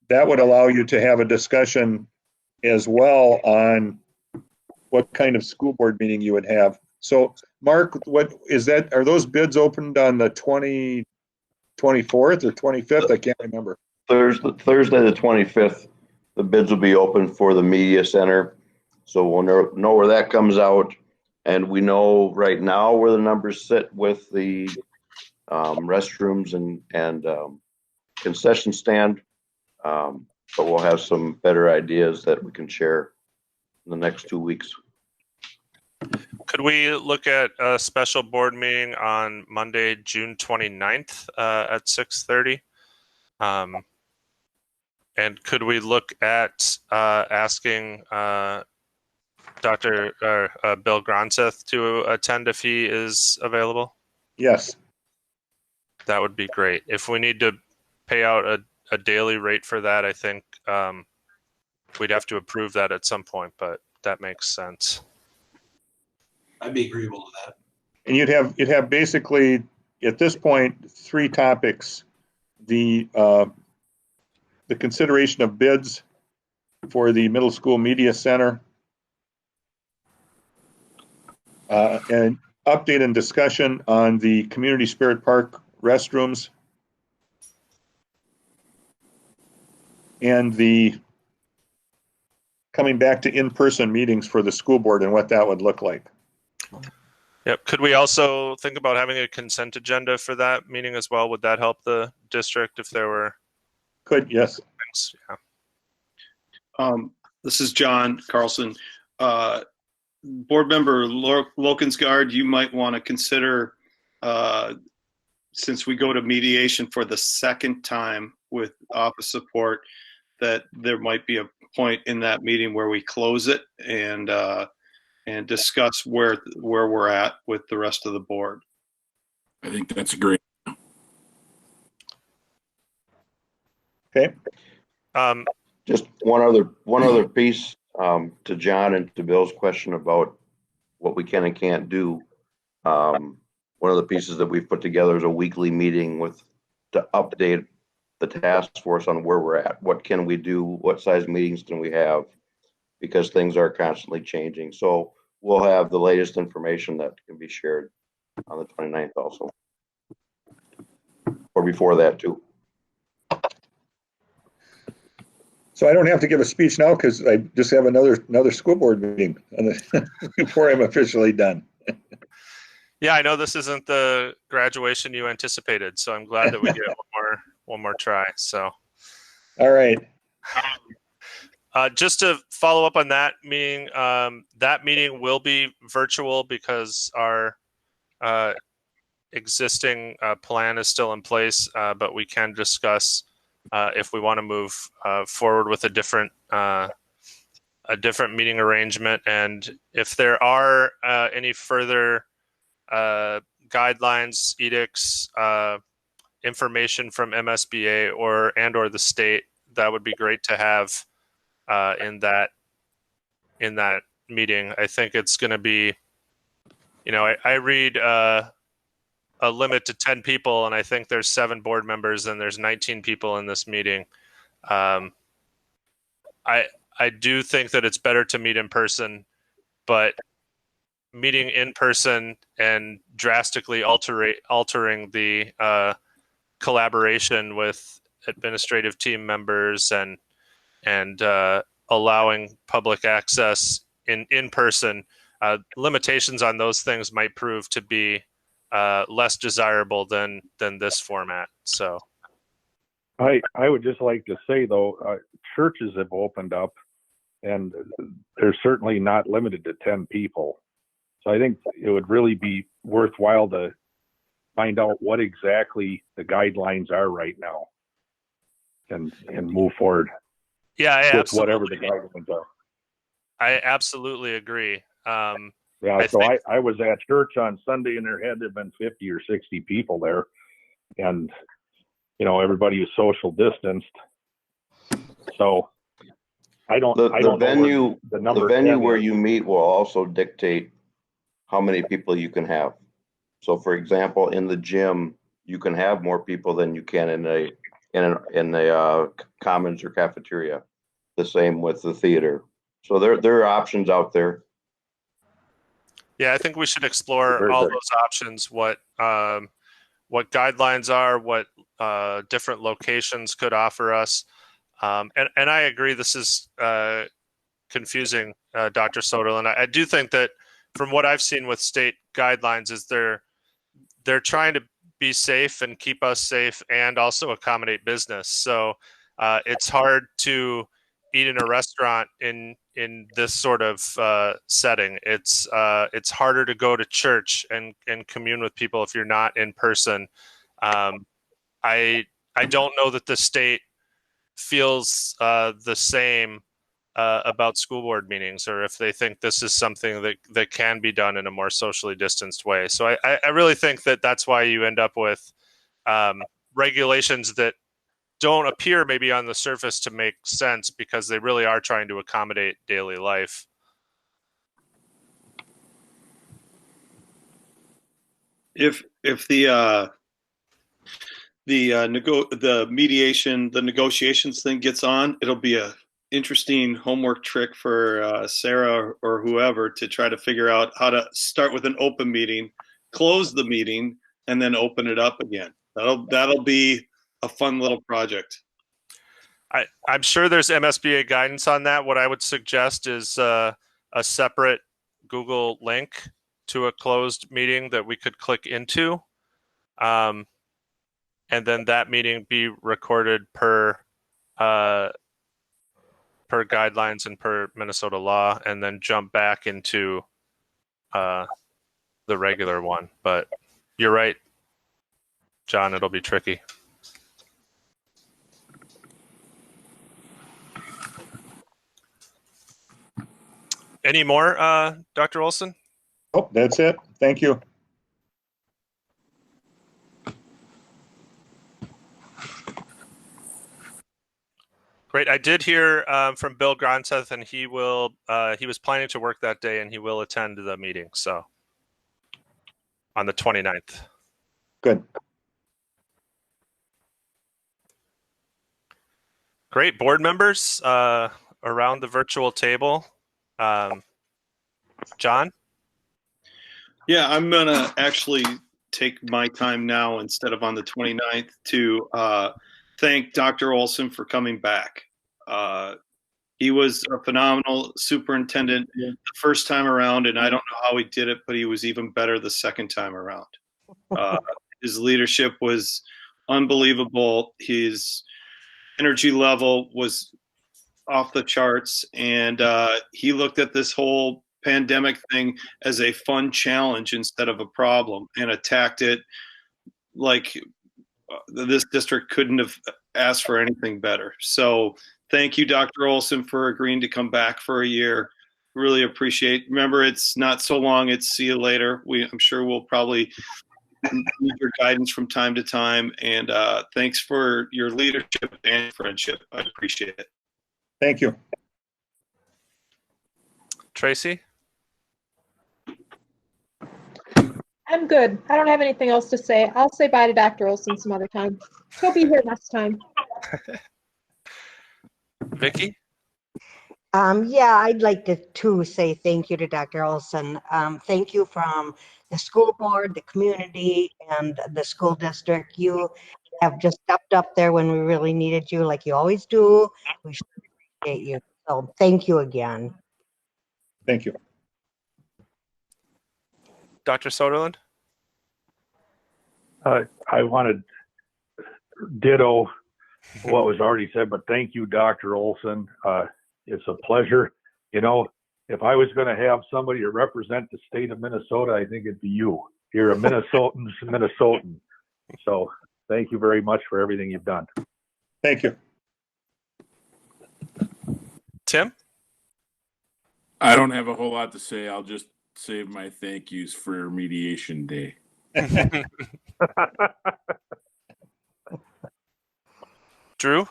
Speaker 6: that would allow you to have a discussion as well on what kind of school board meeting you would have. So Mark, what is that? Are those bids opened on the 24th or 25th? I can't remember.
Speaker 16: Thursday the 25th, the bids will be open for the media center. So we'll know where that comes out. And we know right now where the numbers sit with the restrooms and concession stand. But we'll have some better ideas that we can share in the next 2 weeks.
Speaker 1: Could we look at a special board meeting on Monday, June 29th at 6:30? And could we look at asking Dr. Bill Gronseth to attend if he is available?
Speaker 6: Yes.
Speaker 1: That would be great. If we need to pay out a daily rate for that, I think we'd have to approve that at some point, but that makes sense.
Speaker 2: I'd be agreeable to that.
Speaker 6: And you'd have basically at this point 3 topics: the consideration of bids for the middle school media center, and update and discussion on the Community Spirit Park restrooms, and the coming back to in-person meetings for the school board and what that would look like.
Speaker 1: Yep. Could we also think about having a consent agenda for that meeting as well? Would that help the district if there were?
Speaker 6: Could, yes.
Speaker 1: Things? Yeah.
Speaker 4: This is John Carlson. Board member Lokensgaard, you might want to consider, since we go to mediation for the second time with office support, that there might be a point in that meeting where we close it and discuss where we're at with the rest of the board.
Speaker 3: I think that's great.
Speaker 6: Okay.
Speaker 16: Just one other piece to John and to Bill's question about what we can and can't do. One of the pieces that we've put together is a weekly meeting to update the task force on where we're at. What can we do? What size meetings can we have? Because things are constantly changing. So we'll have the latest information that can be shared on the 29th also. Or before that too.
Speaker 6: So I don't have to give a speech now because I just have another school board meeting before I'm officially done.
Speaker 1: Yeah, I know this isn't the graduation you anticipated, so I'm glad that we get one more try. So,
Speaker 6: all right.
Speaker 1: Just to follow up on that meeting will be virtual because our existing plan is still in place, but we can discuss if we want to move forward with a different meeting arrangement, and if there are any further guidelines, edicts, information from MSBA or the state, that would be great to have in that meeting. I think it's going to be, I read a limit to 10 people, and I think there's 7 board members and there's 19 people in this meeting. I do think that it's better to meet in person, but meeting in person and drastically altering the collaboration with administrative team members and allowing public access in person, limitations on those things might prove to be less desirable than this format. So
Speaker 9: I would just like to say though, churches have opened up and they're certainly not limited to 10 people. So I think it would really be worthwhile to find out what exactly the guidelines are right now and move forward.
Speaker 1: Yeah,
Speaker 9: with whatever the guidelines are.
Speaker 1: I absolutely agree.
Speaker 9: I was at church on Sunday and there had to have been 50 or 60 people there, and everybody was social distanced. So
Speaker 16: the venue where you meet will also dictate how many people you can have. So, for example, in the gym, you can have more people than you can in a commons or cafeteria. The same with the theater. So there are options out there.
Speaker 1: Yeah, I think we should explore all those options. What guidelines are, what different locations could offer us, and I agree this is confusing, Dr. Soderlund. I do think that from what I've seen with state guidelines is they're trying to be safe and keep us safe and also accommodate business. So it's hard to eat in a restaurant in this sort of setting. It's harder to go to church and commune with people if you're not in person. I don't know that the state feels the same about school board meetings, or if they think this is something that can be done in a more socially distanced way. So I really think that that's why you end up with regulations that don't appear maybe on the surface to make sense, because they really are trying to accommodate daily life.
Speaker 4: If the mediation, the negotiations thing gets on, it'll be a interesting homework trick for Sarah or whoever to try to figure out how to start with an open meeting, close the meeting, and then open it up again. That'll be a fun little project.
Speaker 1: I'm sure there's MSBA guidance on that. What I would suggest is a separate Google link to a closed meeting that we could click into. And then that meeting be recorded per guidelines and per Minnesota law, and then jump back into the regular one. But you're right, John, it'll be tricky. Any more, Dr. Olson?
Speaker 6: Oh, that's it. Thank you.
Speaker 1: Great. I did hear from Bill Gronseth, and he was planning to work that day, and he will attend the meeting. So on the 29th.
Speaker 6: Good.
Speaker 1: Great. Board members around the virtual table. John?
Speaker 4: Yeah, I'm going to actually take my time now instead of on the 29th to thank Dr. Olson for coming back. He was a phenomenal superintendent the first time around, and I don't know how he did it, but he was even better the second time around. His leadership was unbelievable. His energy level was off the charts, and he looked at this whole pandemic thing as a fun challenge instead of a problem, and attacked it like this district couldn't have asked for anything better. So thank you, Dr. Olson, for agreeing to come back for a year. Really appreciate. Remember, it's not so long. It's see you later. I'm sure we'll probably need your guidance from time to time. And thanks for your leadership and friendship. I appreciate it.
Speaker 6: Thank you.
Speaker 1: Tracy?
Speaker 5: I'm good. I don't have anything else to say. I'll say bye to Dr. Olson some other time. He'll be here next time.
Speaker 1: Vicky?
Speaker 10: Yeah, I'd like to say thank you to Dr. Olson. Thank you from the school board, the community, and the school district. You have just stepped up there when we really needed you, like you always do. We should appreciate you. So thank you again.
Speaker 6: Thank you.
Speaker 1: Dr. Soderlund?
Speaker 9: I wanted ditto what was already said, but thank you, Dr. Olson. It's a pleasure. You know, if I was going to have somebody to represent the state of Minnesota, I think it'd be you. You're a Minnesotan's Minnesotan. So thank you very much for everything you've done.
Speaker 6: Thank you.
Speaker 1: Tim?
Speaker 3: I don't have a whole lot to say. I'll just save my thank yous for mediation day.
Speaker 1: Drew?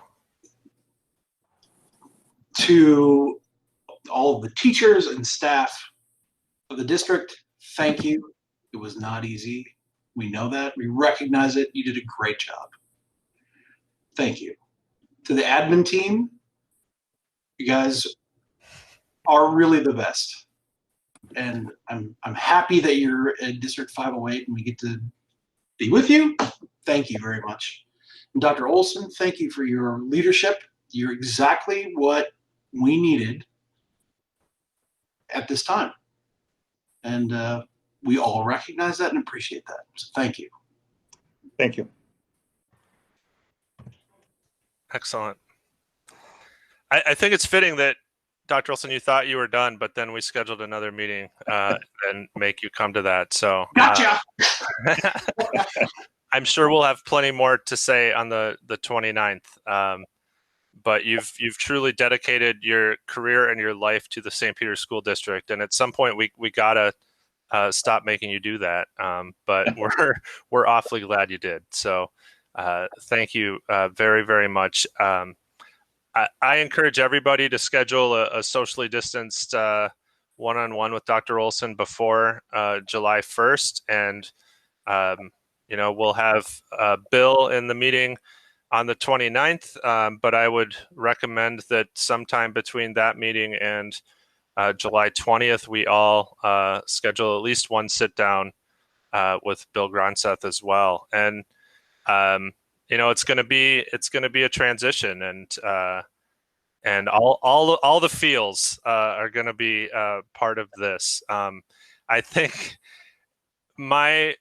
Speaker 2: To all of the teachers and staff of the district, thank you. It was not easy. We know that. We recognize it. You did a great job. Thank you. To the admin team, you guys are really the best. And I'm happy that you're at District 508 and we get to be with you. Thank you very much. And Dr. Olson, thank you for your leadership. You're exactly what we needed at this time. And we all recognize that and appreciate that. So thank you.
Speaker 6: Thank you.
Speaker 1: Excellent. I think it's fitting that, Dr. Olson, you thought you were done, but then we scheduled another meeting and make you come to that. So
Speaker 2: gotcha.
Speaker 1: I'm sure we'll have plenty more to say on the 29th. but you've truly dedicated your career and your life to the St. Peter's School District, and at some point we gotta stop making you do that. But we're awfully glad you did. So thank you very, very much. I encourage everybody to schedule a socially distanced one-on-one with Dr. Olson before July 1st, and we'll have Bill in the meeting on the 29th, but I would recommend that sometime between that meeting and July 20th, we all schedule at least one sit down with Bill Gronseth as well. And it's going to be a transition, and all the feels are going to be part of this. I think my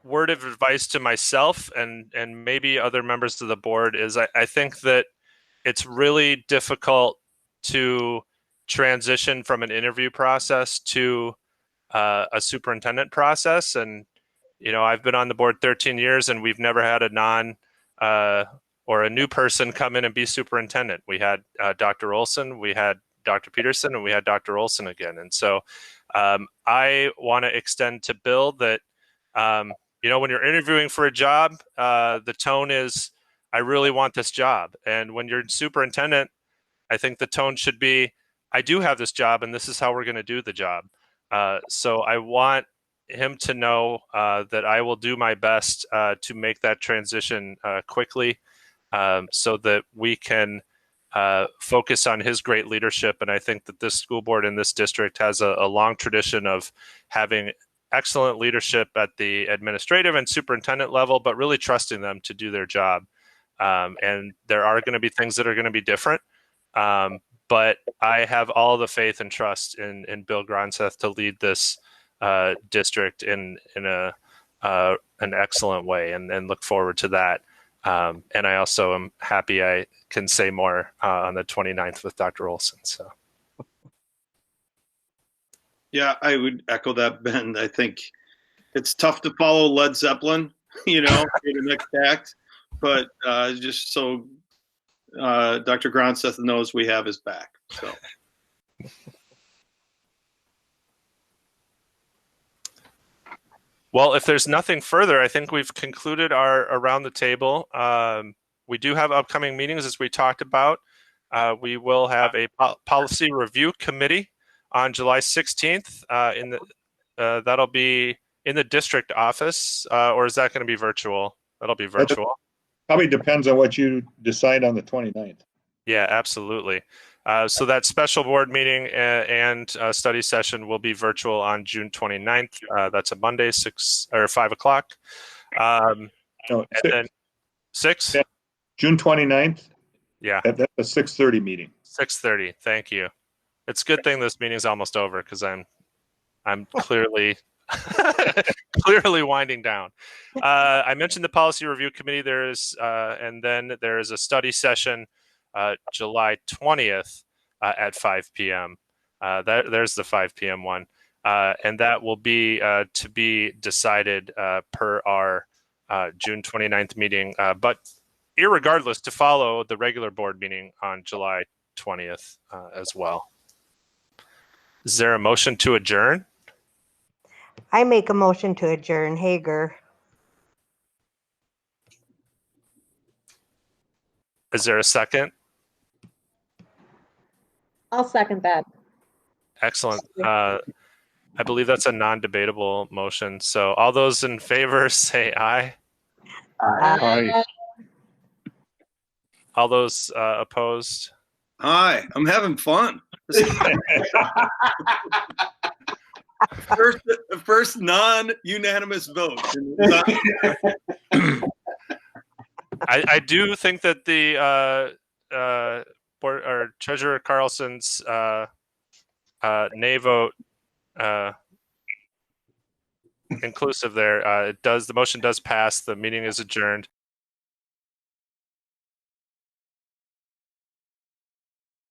Speaker 1: word of advice to myself and maybe other members of the board is I think that it's really difficult to transition from an interview process to a superintendent process. And I've been on the board 13 years, and we've never had or a new person come in and be superintendent. We had Dr. Olson, we had Dr. Peterson, and we had Dr. Olson again. And so I want to extend to Bill that when you're interviewing for a job, the tone is, I really want this job. And when you're superintendent, I think the tone should be, I do have this job, and this is how we're going to do the job. So I want him to know that I will do my best to make that transition quickly, so that we can focus on his great leadership. And I think that this school board in this district has a long tradition of having excellent leadership at the administrative and superintendent level, but really trusting them to do their job. And there are going to be things that are going to be different. But I have all the faith and trust in Bill Gronseth to lead this district in an excellent way, and look forward to that. And I also am happy I can say more on the 29th with Dr. Olson. So.
Speaker 4: Yeah, I would echo that, Ben. I think it's tough to follow Led Zeppelin, for the next act, but just so Dr. Gronseth knows we have his back. So.
Speaker 1: Well, if there's nothing further, I think we've concluded our around the table. We do have upcoming meetings, as we talked about. We will have a policy review committee on July 16th. That'll be in the district office, or is that going to be virtual? That'll be virtual.
Speaker 6: Probably depends on what you decide on the 29th.
Speaker 1: Yeah, absolutely. So that special board meeting and study session will be virtual on June 29th. That's a Monday, 5 o'clock.
Speaker 6: No,
Speaker 1: and then 6?
Speaker 6: Yeah, June 29th.
Speaker 1: Yeah.
Speaker 6: That's a 6:30 meeting.
Speaker 1: 6:30. Thank you. It's a good thing this meeting's almost over, because I'm clearly clearly winding down. I mentioned the policy review committee. And then there is a study session July 20th at 5 p.m. There's the 5 p.m. one. And that will be to be decided per our June 29th meeting. But irregardless, to follow the regular board meeting on July 20th as well. Is there a motion to adjourn?
Speaker 10: I make a motion to adjourn. Hager.
Speaker 1: Is there a second?
Speaker 5: I'll second that.
Speaker 1: Excellent. I believe that's a non-debatable motion. So all those in favor say aye.
Speaker 6: Aye.
Speaker 1: All those opposed?
Speaker 4: Hi, I'm having fun. First non-unanimous vote.
Speaker 1: I do think that the board or Treasurer Carlson's nay vote inclusive there. The motion does pass. The meeting is adjourned.